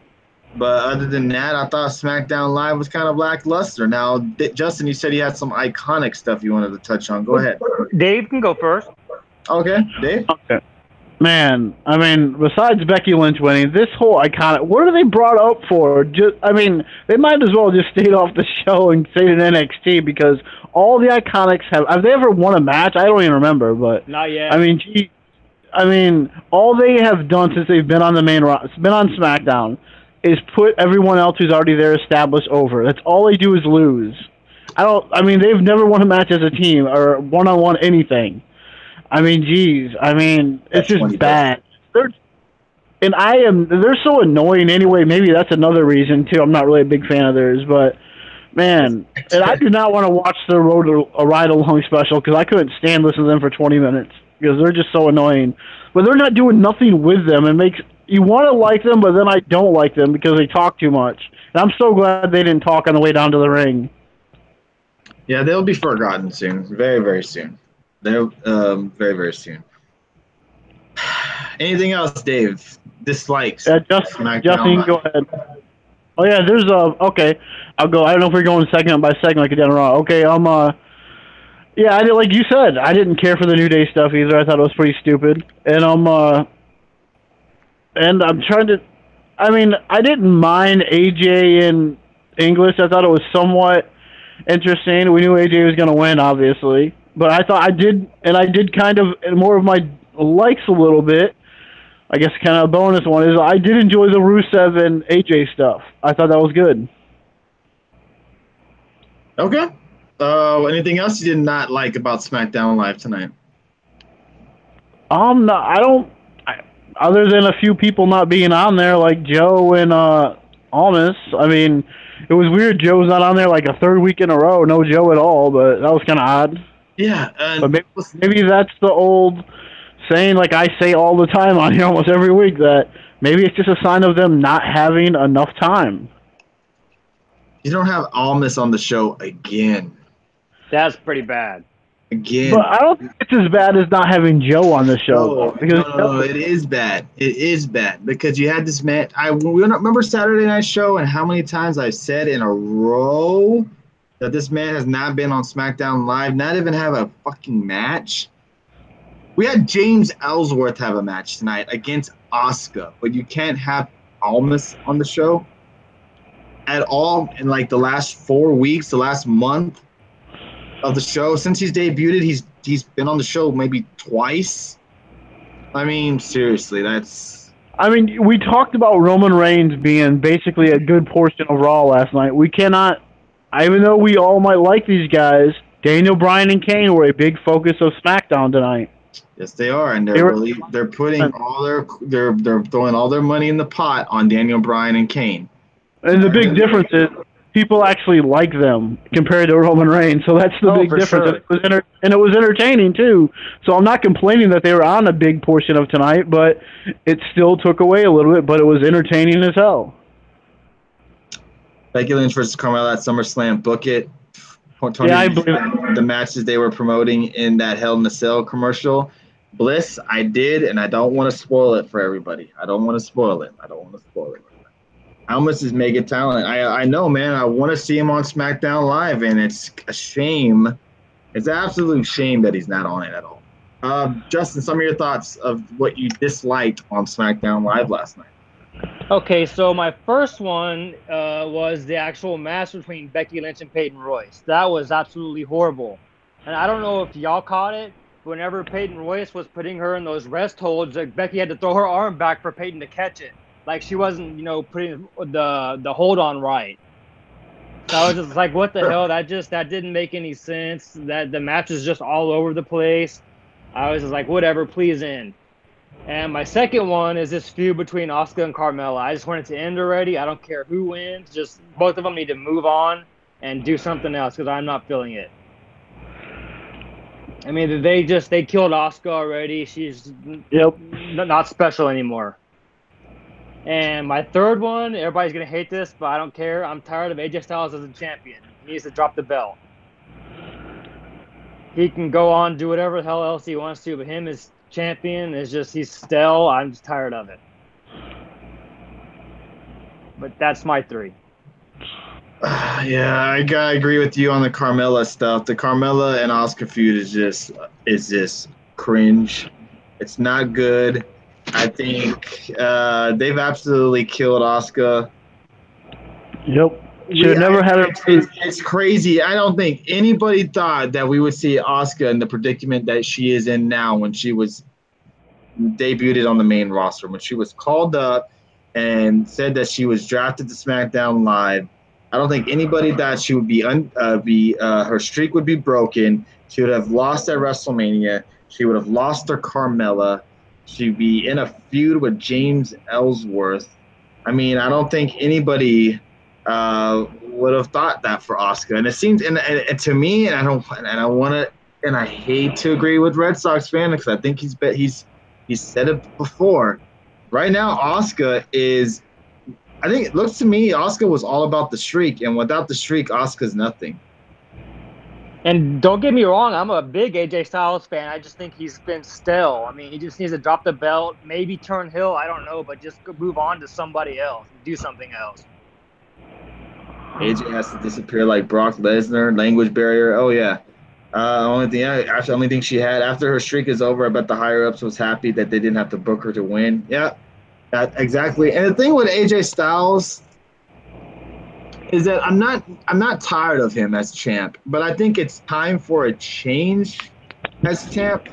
But other than that, I thought SmackDown Live was kind of lackluster. Now, Justin, you said you had some iconic stuff you wanted to touch on. Go ahead. Dave can go first. Okay, Dave? Okay. Man, I mean, besides Becky Lynch winning, this whole iconic, what are they brought up for? They might as well just stayed off the show and stayed in NXT because all the Iconics have they ever won a match? I don't even remember, but not yet. I mean, all they have done since they've been on the main roster, been on SmackDown, is put everyone else who's already there established over. That's all they do is lose. They've never won a match as a team or one-on-one anything. I mean, geez. I mean, it's just bad. They're so annoying anyway. Maybe that's another reason, too. I'm not really a big fan of theirs, but, man, and I do not want to watch the Road to a Ride Along special because I couldn't stand listening to them for 20 minutes because they're just so annoying. But they're not doing nothing with them. It makes you want to like them, but then I don't like them because they talk too much. And I'm so glad they didn't talk on the way down to the ring. Yeah, they'll be forgotten soon. Very, very soon. They're very, very soon. Anything else, Dave? Dislikes? Justin, go ahead. Oh yeah, there's okay. I'll go. I don't know if we're going segment by segment like down wrong. Okay, yeah, I did like you said. I didn't care for the New Day stuff either. I thought it was pretty stupid. And I'm trying to. I mean, I didn't mind AJ and English. I thought it was somewhat interesting. We knew AJ was going to win, obviously. But I thought I did kind of more of my likes a little bit. I guess kind of a bonus one is I did enjoy the Rusev and AJ stuff. I thought that was good. Okay. Anything else you did not like about SmackDown Live tonight? Other than a few people not being on there, like Joe and Almas. I mean, it was weird. Joe's not on there like a third week in a row. No Joe at all, but that was kind of odd. Yeah, but maybe that's the old saying, like I say all the time on here almost every week, that maybe it's just a sign of them not having enough time. You don't have Almas on the show again. That's pretty bad. Again. But I don't think it's as bad as not having Joe on the show. No, Because no, it is bad. It is bad because you had this man. We remember Saturday Night Show and how many times I've said in a row that this man has not been on SmackDown Live, not even have a fucking match. We had James Ellsworth have a match tonight against Asuka, but you can't have Almas on the show at all in like the last 4 weeks, the last month of the show. Since he's debuted, he's been on the show maybe twice. I mean, seriously, that's... I mean, we talked about Roman Reigns being basically a good portion of Raw last night. We cannot, even though we all might like these guys, Daniel Bryan and Kane were a big focus of SmackDown tonight. Yes, they are, and they're putting they're throwing all their money in the pot on Daniel Bryan and Kane. And the big difference is people actually like them compared to Roman Reigns, so that's the big difference. Sure. And it was entertaining too. So I'm not complaining that they were on a big portion of tonight, but it still took away a little bit. But it was entertaining as hell. Becky Lynch versus Carmella at SummerSlam. Book it. Yeah, I believe the matches they were promoting in that Hell in a Cell commercial. Bliss, I did, and I don't want to spoil it for everybody. I don't want to spoil it. Almas is mega talent. I know, man. I want to see him on SmackDown Live, and it's a shame. It's an absolute shame that he's not on it at all. Justin, some of your thoughts of what you disliked on SmackDown Live last night. Okay, so my first one was the actual match between Becky Lynch and Peyton Royce. That was absolutely horrible. And I don't know if y'all caught it. Whenever Peyton Royce was putting her in those rest holds, like Becky had to throw her arm back for Peyton to catch it. Like she wasn't, putting the hold on right. So I was just like, what the hell? That didn't make any sense. That the match is just all over the place. I was just like, whatever, please end. And my second one is this feud between Asuka and Carmella. I just want it to end already. I don't care who wins. Just both of them need to move on and do something else because I'm not feeling it. I mean, they killed Asuka already. She's not special anymore. And my third one, everybody's going to hate this, but I don't care. I'm tired of AJ Styles as a champion. He needs to drop the belt. He can go on, do whatever the hell else he wants to, but him as champion is just, he's stale. I'm just tired of it. But that's my three. Yeah, I agree with you on the Carmella stuff. The Carmella and Asuka feud is just cringe. It's not good. I think they've absolutely killed Asuka. Yep. Should never had it. It's crazy. I don't think anybody thought that we would see Asuka in the predicament that she is in now when she was debuted on the main roster, when she was called up and said that she was drafted to SmackDown Live. I don't think anybody thought she would her streak would be broken. She would have lost at WrestleMania. She would have lost her Carmella. She'd be in a feud with James Ellsworth. I mean, I don't think anybody would have thought that for Asuka. And it seems, and to me, and I hate to agree with Red Sox fan because I think he's said it before. Right now, Asuka is. I think it looks to me, Asuka was all about the streak, and without the streak, Asuka's nothing. And don't get me wrong, I'm a big AJ Styles fan. I just think he's been stale. I mean, he just needs to drop the belt, maybe turn heel, I don't know, but just move on to somebody else, do something else. AJ has to disappear like Brock Lesnar, language barrier. Oh yeah. Only thing she had after her streak is over, I bet the higher ups was happy that they didn't have to book her to win. Yeah. Exactly. And the thing with AJ Styles is that I'm not tired of him as champ, but I think it's time for a change as champ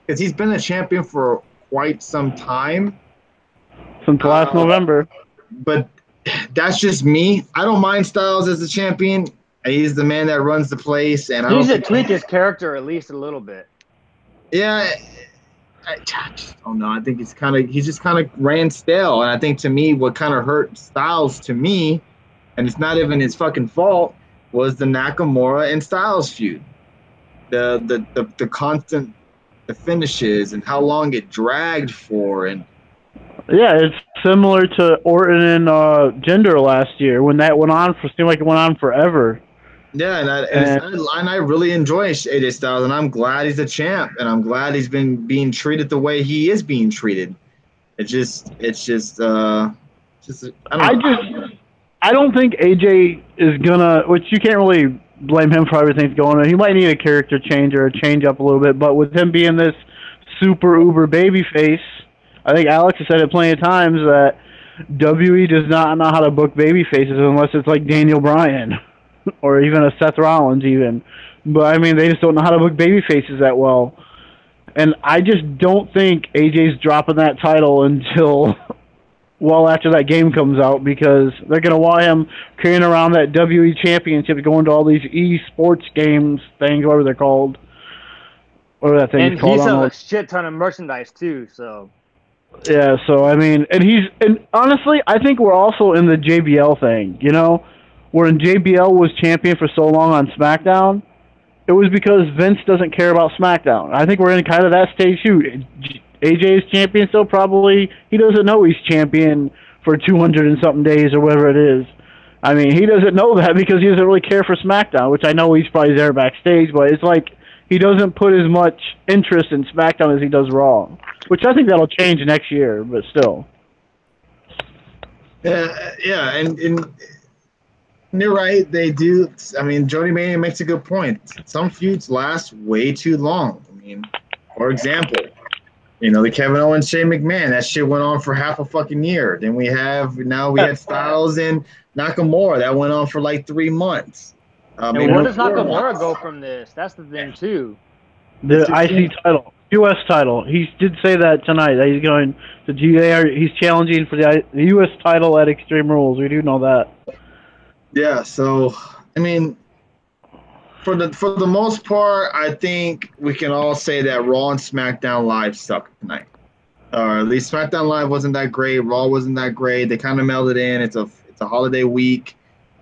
because he's been a champion for quite some time. Since last November. But that's just me. I don't mind Styles as the champion. He's the man that runs the place, and he needs to tweak his character at least a little bit. Yeah. I just don't know. I think he's just kind of ran stale. And I think to me, what kind of hurt Styles to me, and it's not even his fucking fault, was the Nakamura and Styles feud. The constant finishes and how long it dragged for. And yeah, it's similar to Orton and Jinder last year when that seemed like it went on forever. Yeah, and I really enjoy AJ Styles, and I'm glad he's a champ, and I'm glad he's been being treated the way he is being treated. It's just I don't I know. just I don't think AJ is gonna, which you can't really blame him for everything's going on. He might need a character change or a change up a little bit, but with him being this super uber baby face, I think Alex has said it plenty of times that WE does not know how to book baby faces unless it's like Daniel Bryan or even a Seth Rollins even. But I mean, they just don't know how to book baby faces that well. And I just don't think AJ's dropping that title until well after that game comes out because they're going to want him carrying around that WE championship going to all these esports games things, whatever they're called. Whatever that thing's And called. he sells a shit ton of merchandise too. So Yeah, so I mean, and honestly, I think we're also in the JBL thing, you know? When JBL was champion for so long on SmackDown, it was because Vince doesn't care about SmackDown. I think we're in kind of that stage too. AJ is champion still, probably. He doesn't know he's champion for 200 and something days or whatever it is. I mean, he doesn't know that because he doesn't really care for SmackDown, which I know he's probably there backstage, but it's like he doesn't put as much interest in SmackDown as he does Raw, which I think that'll change next year, but still. Yeah, and you're right. They do. I mean, Jody Mania makes a good point. Some feuds last way too long. I mean, for example, the Kevin Owens, Shane McMahon. That shit went on for half a fucking year. Then we had Styles and Nakamura. That went on for like 3 months. and where does Nakamura go from this? That's the thing too. The IC title, U.S. title. He did say that tonight. That he's going to He's challenging for the U.S. title at Extreme Rules. We do know that. Yeah. So I mean, for the most part, I think we can all say that Raw and SmackDown Live sucked tonight. Or at least SmackDown Live wasn't that great. Raw wasn't that great. They kind of melded in. It's a holiday week.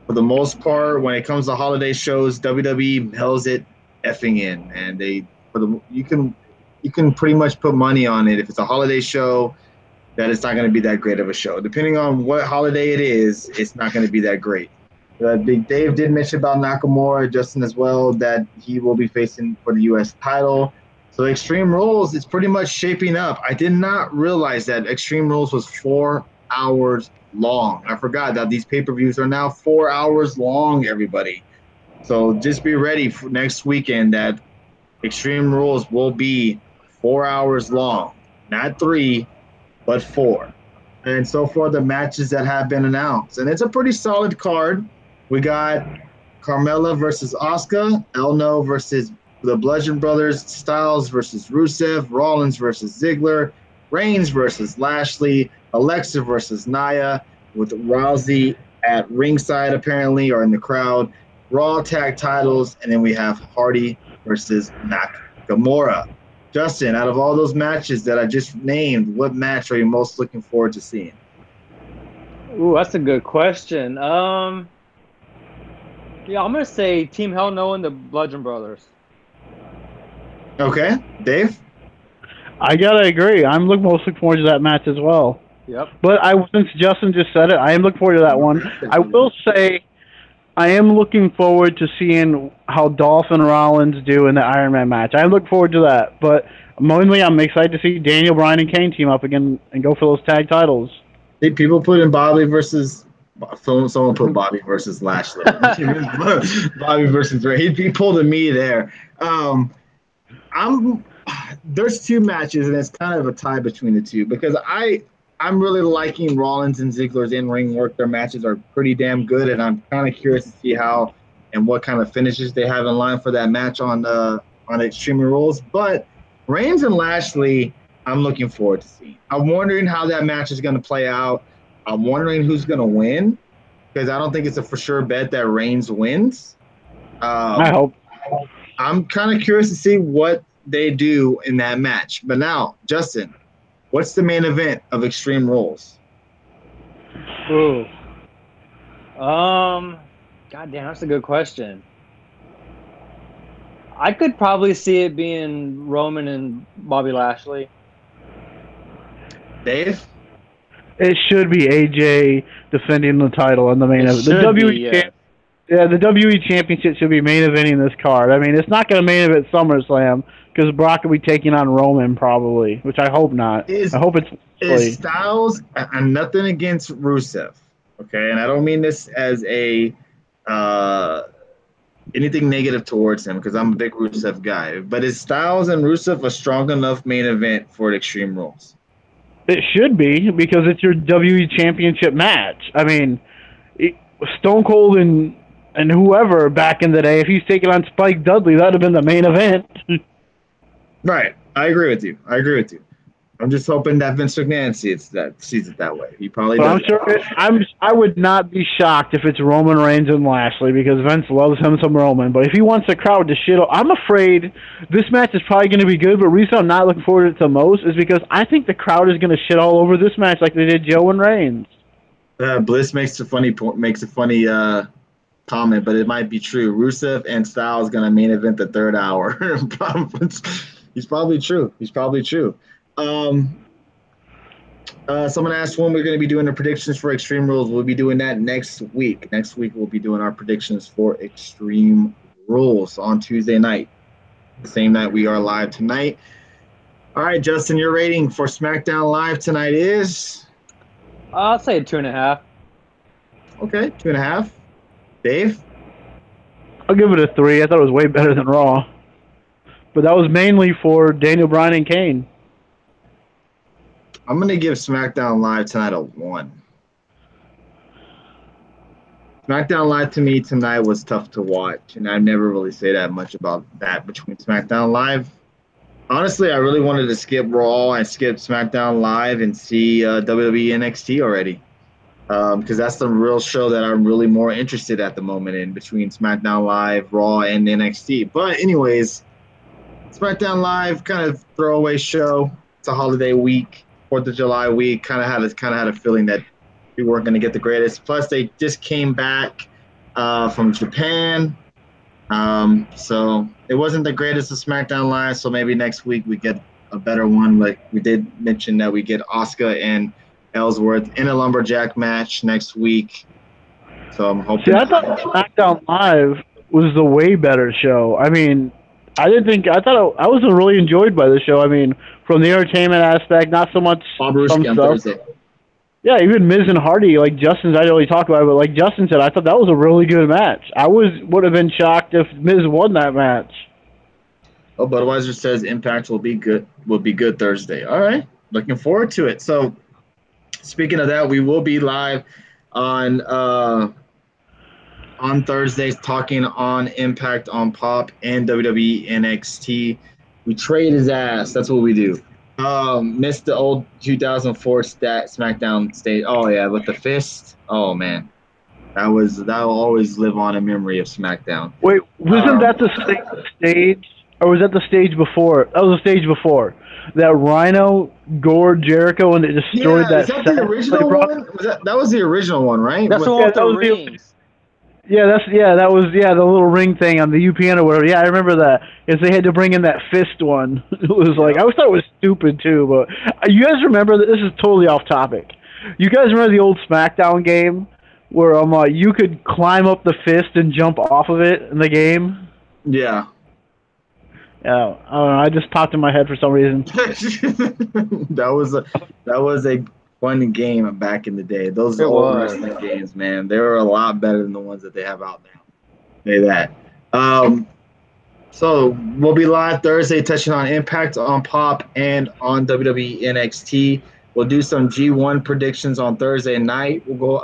For the most part, when it comes to holiday shows, WWE melds it effing in, and you can pretty much put money on it if it's a holiday show that it's not going to be that great of a show. Depending on what holiday it is, it's not going to be that great. Big Dave did mention about Nakamura, Justin as well, that he will be facing for the U.S. title. So Extreme Rules is pretty much shaping up. I did not realize that Extreme Rules was 4 hours long. I forgot that these pay-per-views are now 4 hours long, everybody. So just be ready for next weekend that Extreme Rules will be 4 hours long. Not 3, but 4. And so far, the matches that have been announced. And it's a pretty solid card. We got Carmella versus Asuka, Elno versus the Bludgeon Brothers, Styles versus Rusev, Rollins versus Ziggler, Reigns versus Lashley, Alexa versus Nia, with Rousey at ringside apparently, or in the crowd, Raw tag titles, and then we have Hardy versus Nakamura. Justin, out of all those matches that I just named, what match are you most looking forward to seeing? Ooh, that's a good question. Yeah, I'm gonna say Team Hell No and the Bludgeon Brothers. Okay, Dave. I gotta agree. I'm most looking forward to that match as well. Yep. But since Justin just said it, I am looking forward to that one. I will say, I am looking forward to seeing how Dolph and Rollins do in the Iron Man match. I look forward to that. But mainly, I'm excited to see Daniel Bryan and Kane team up again and go for those tag titles. People put in Bobby versus. Someone put Bobby versus Lashley. Bobby versus Ray. He pulled a me there. There's 2 matches, and it's kind of a tie between the two because I'm really liking Rollins and Ziggler's in-ring work. Their matches are pretty damn good, and I'm kind of curious to see how and what kind of finishes they have in line for that match on Extreme Rules. But Reigns and Lashley, I'm looking forward to seeing. I'm wondering how that match is going to play out. I'm wondering who's going to win because I don't think it's a for sure bet that Reigns wins. I hope. I'm kind of curious to see what they do in that match. But now, Justin, what's the main event of Extreme Rules? Ooh. God damn, that's a good question. I could probably see it being Roman and Bobby Lashley. Dave? It should be AJ defending the title in the main event. The WWE champ Yeah, the WWE Championship should be main eventing this card. I mean, it's not going to main event SummerSlam because Brock will be taking on Roman probably, which I hope not. Is I hope it's is Styles, and nothing against Rusev, okay? And I don't mean this as a anything negative towards him because I'm a big Rusev guy. But is Styles and Rusev a strong enough main event for Extreme Rules? It should be because it's your WWE Championship match. I mean, Stone Cold and whoever back in the day, if he's taking on Spike Dudley, that would have been the main event. Right. I agree with you. I'm just hoping that Vince McMahon sees it that way. He probably does. I'm sure. I would not be shocked if it's Roman Reigns and Lashley because Vince loves him some Roman. But if he wants the crowd to shit, I'm afraid this match is probably going to be good. But the reason I'm not looking forward to it the most is because I think the crowd is going to shit all over this match like they did Joe and Reigns. Bliss makes a funny comment, but it might be true. Rusev and Styles going to main event the third hour. He's probably true. Someone asked when we're going to be doing the predictions for Extreme Rules. We'll be doing that next week. Next week, we'll be doing our predictions for Extreme Rules on Tuesday night, the same night we are live tonight. All right, Justin, your rating for SmackDown Live tonight is? I'll say 2.5. Okay, 2.5. Dave? I'll give it a 3. I thought it was way better than Raw. But that was mainly for Daniel Bryan and Kane. I'm going to give SmackDown Live tonight a 1. SmackDown Live to me tonight was tough to watch, and I never really say that much about that between SmackDown Live. Honestly, I really wanted to skip Raw and skip SmackDown Live and see WWE NXT already. Because that's the real show that I'm really more interested at the moment in between SmackDown Live, Raw, and NXT. But anyways, SmackDown Live kind of throwaway show. It's a holiday week, 4th of July week. Kind of had a feeling that we weren't going to get the greatest. Plus, they just came back from Japan, so it wasn't the greatest of SmackDown Live. So maybe next week we get a better one. Like we did mention that we get Asuka and Ellsworth in a lumberjack match next week. So I'm hoping. See, I thought SmackDown Live was the way better show. I mean, I was really enjoyed by the show. I mean, from the entertainment aspect, not so much some stuff. Thursday. Yeah, even Miz and Hardy, like Justin's, I didn't really talk about it, but like Justin said, I thought that was a really good match. I would have been shocked if Miz won that match. Oh, Budweiser says Impact will be good Thursday. All right, looking forward to it. So, speaking of that, we will be live on Thursdays talking on Impact, on Pop, and WWE NXT. We trade his ass. That's what we do. Missed the old 2004 SmackDown stage. Oh yeah, with the fist. Oh man, that will always live on in memory of SmackDown. Wait, wasn't that the stage, or was that the stage before? That was the stage before. That Rhino gored Jericho and it destroyed that. Is that the original one? That was the original one, right? That's the one with the rings. That was the little ring thing on the UPN or whatever. Yeah, I remember that. Is they had to bring in that fist one. It was like I always thought it was stupid too. But you guys remember that? This is totally off topic. You guys remember the old SmackDown game where you could climb up the fist and jump off of it in the game? Yeah. Yeah, I don't know. I just popped in my head for some reason. that was a fun game back in the day. Those old wrestling games, man, they were a lot better than the ones that they have out now. Say that. So we'll be live Thursday, touching on Impact, on Pop, and on WWE NXT. We'll do some G1 predictions on Thursday night. We'll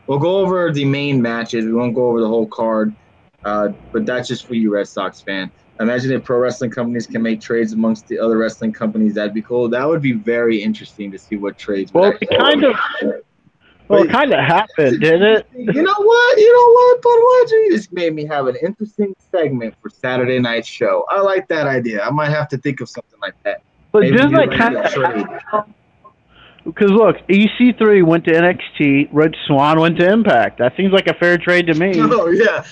go over the main matches. We won't go over the whole card, but that's just for you, Red Sox fan. Imagine if pro wrestling companies can make trades amongst the other wrestling companies. That'd be cool. That would be very interesting to see what trades. It kind of happened, didn't it? You know what? But what? You just made me have an interesting segment for Saturday night show. I like that idea. I might have to think of something like that. But didn't that kind of happen? Because look, EC3 went to NXT, Red Swan went to Impact. That seems like a fair trade to me. Oh yeah,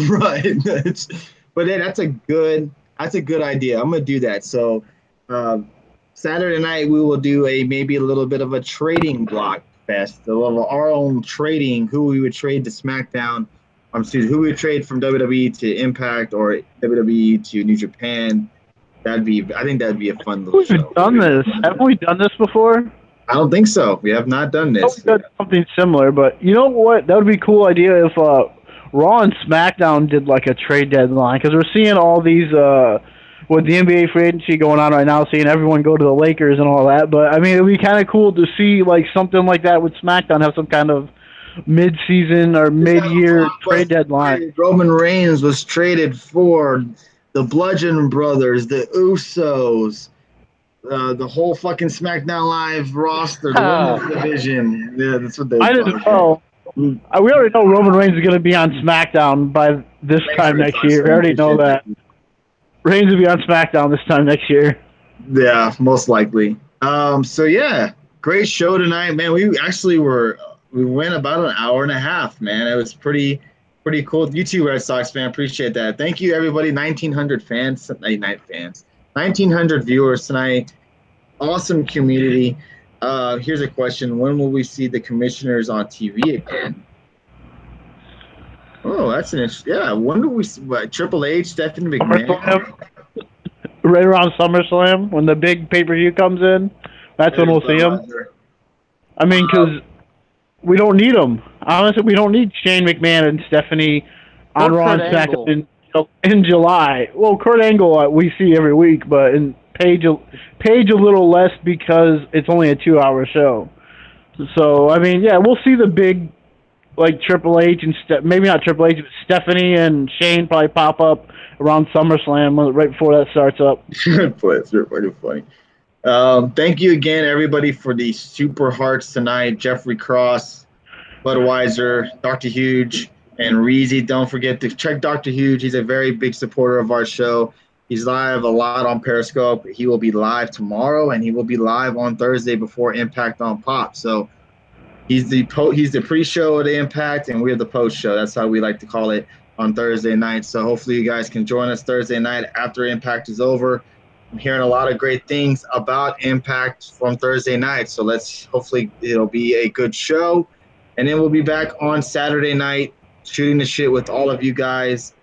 right. But then that's a good idea. I'm gonna do that. So Saturday night we will do maybe a little bit of a trading block fest, our own trading, who we would trade to SmackDown who would trade from WWE to Impact or WWE to New Japan. I think that'd be a fun little We've show. done this. Haven't we done this before? I don't think so. We have not done this. We've done something similar, but you know what? That would be a cool idea if Raw and SmackDown did like a trade deadline, because we're seeing all these with the NBA free agency going on right now, seeing everyone go to the Lakers and all that. But I mean, it'd be kind of cool to see like something like that with SmackDown have some kind of mid-season or mid-year trade deadline. Roman Reigns was traded for the Bludgeon Brothers, the Usos, the whole fucking SmackDown Live roster, the women's division. Yeah, that's what they. I didn't know. We already know Roman Reigns is going to be on SmackDown by this time next year. We already know that. Reigns will be on SmackDown this time next year. Yeah, most likely. So yeah, great show tonight, man. We went about an hour and a half, man. It was pretty cool. You too, Red Sox fan. Appreciate that. Thank you, everybody. 1,900 fans, 1,900 viewers tonight. Awesome community. Here's a question: when will we see the commissioners on TV again? Oh, that's an interesting. Yeah, when do we see Triple H, Stephanie McMahon? Right around SummerSlam, when the big pay-per-view comes in, that's when we'll see him. I mean, because we don't need them. Honestly, we don't need Shane McMahon and Stephanie on Raw and SmackDown in July. Well, Kurt Angle we see every week, but in Paige a little less because it's only a 2-hour show. So, I mean, yeah, we'll see the big, like Triple H and maybe not Triple H, but Stephanie and Shane probably pop up around SummerSlam right before that starts up. That's pretty funny. Thank you again, everybody, for the super hearts tonight. Jeffrey Cross, Budweiser, Dr. Huge, and Reezy. Don't forget to check Dr. Huge. He's a very big supporter of our show. He's live a lot on Periscope. He will be live tomorrow, and he will be live on Thursday before Impact on Pop. So he's the pre-show of the Impact, and we're the post-show. That's how we like to call it on Thursday night. So hopefully you guys can join us Thursday night after Impact is over. I'm hearing a lot of great things about Impact from Thursday night. So hopefully it'll be a good show. And then we'll be back on Saturday night shooting the shit with all of you guys.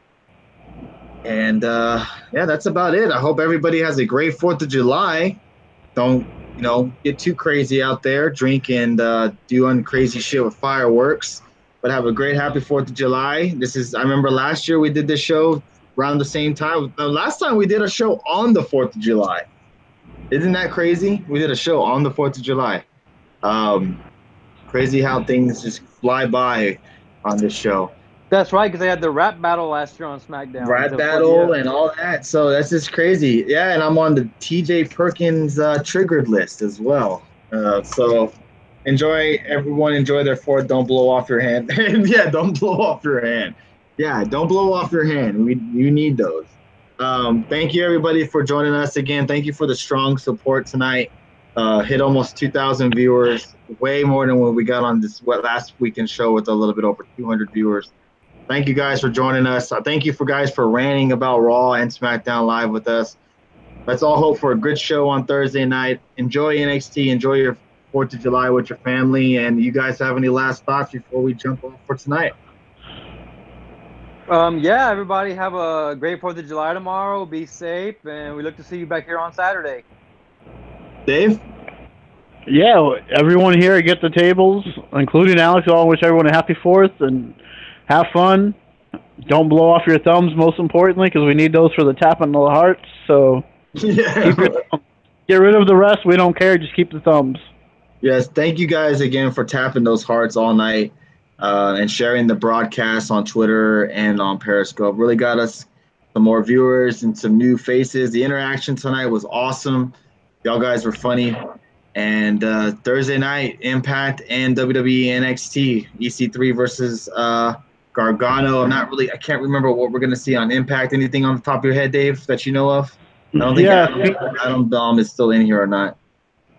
And yeah, that's about it. I hope everybody has a great 4th of July. Don't, get too crazy out there, drink and do uncrazy shit with fireworks. But have a great, happy 4th of July. I remember last year we did this show around the same time. The last time we did a show on the 4th of July. Isn't that crazy? We did a show on the 4th of July. Crazy how things just fly by on this show. That's right, because they had the rap battle last year on SmackDown. Rap battle and all that. So that's just crazy. Yeah, and I'm on the TJ Perkins triggered list as well. So enjoy their 4th. Don't blow off your hand. Yeah, don't blow off your hand. Yeah, don't blow off your hand. You need those. Thank you, everybody, for joining us again. Thank you for the strong support tonight. Hit almost 2,000 viewers, way more than what we got on this last weekend show with a little bit over 200 viewers. Thank you guys for joining us. Thank you guys for ranting about Raw and SmackDown Live with us. Let's all hope for a good show on Thursday night. Enjoy NXT. Enjoy your 4th of July with your family. And you guys have any last thoughts before we jump off for tonight? Yeah, everybody have a great 4th of July tomorrow. Be safe, and we look to see you back here on Saturday. Dave? Yeah, everyone here at Get the Tables, including Alex, I wish everyone a happy 4th and have fun. Don't blow off your thumbs, most importantly, because we need those for the tapping of the hearts. So yeah. Get rid of the rest. We don't care. Just keep the thumbs. Yes, thank you guys again for tapping those hearts all night and sharing the broadcast on Twitter and on Periscope. Really got us some more viewers and some new faces. The interaction tonight was awesome. Y'all guys were funny. And Thursday night, Impact and WWE NXT, EC3 versus Gargano. I can't remember what we're going to see on Impact. Anything on the top of your head, Dave, that you know of? I don't think Adam Dom is still in here or not.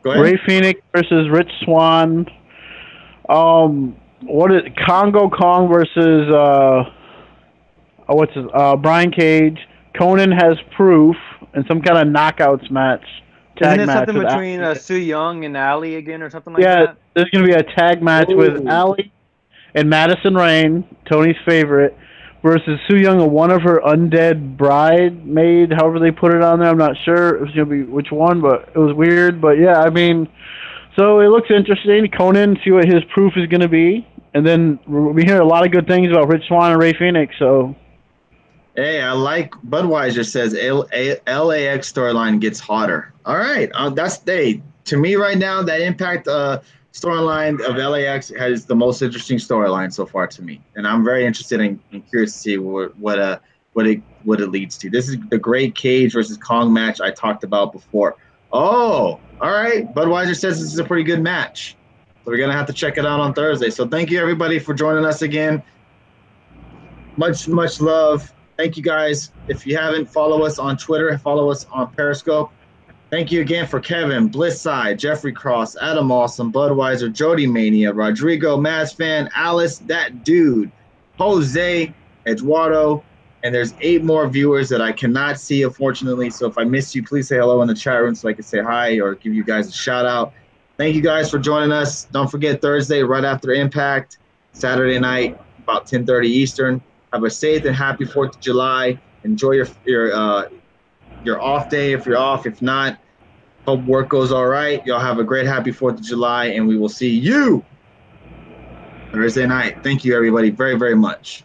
Go ahead. Ray Phoenix versus Rich Swann. Congo Kong versus Brian Cage. Conan has proof in some kind of knockouts match. Isn't it something between Su Yung and Ali again or something like that? Yeah, there's going to be a tag match with Ali and Madison Rain, Tony's favorite, versus Su Young and one of her undead bridesmaid, however they put it on there. I'm not sure it was gonna be which one, but it was weird. But yeah, I mean, so it looks interesting. Conan, see what his proof is gonna be, and then we hear a lot of good things about Rich Swann and Ray Phoenix. So. Hey, I like Budweiser says LAX storyline gets hotter. All right, that's to me right now. That Impact storyline of LAX has the most interesting storyline so far to me, and I'm very interested and curious to see what it leads to. This is the Great Cage versus Kong match I talked about before. Oh, all right. Budweiser says this is a pretty good match, so we're gonna have to check it out on Thursday. So thank you everybody for joining us again. Much love. Thank you guys. If you haven't, follow us on Twitter, follow us on Periscope. Thank you again for Kevin, Blissside, Jeffrey Cross, Adam Awesome, Budweiser, Jody Mania, Rodrigo, Maz Fan, Alice, That Dude, Jose, Eduardo, and there's 8 more viewers that I cannot see, unfortunately. So if I miss you, please say hello in the chat room so I can say hi or give you guys a shout out. Thank you guys for joining us. Don't forget Thursday, right after Impact, Saturday night, about 10:30 Eastern. Have a safe and happy 4th of July. Enjoy your off day if you're off. If not, hope work goes all right. Y'all have a great happy 4th of July, and we will see you Thursday night. Thank you, everybody, very, very much.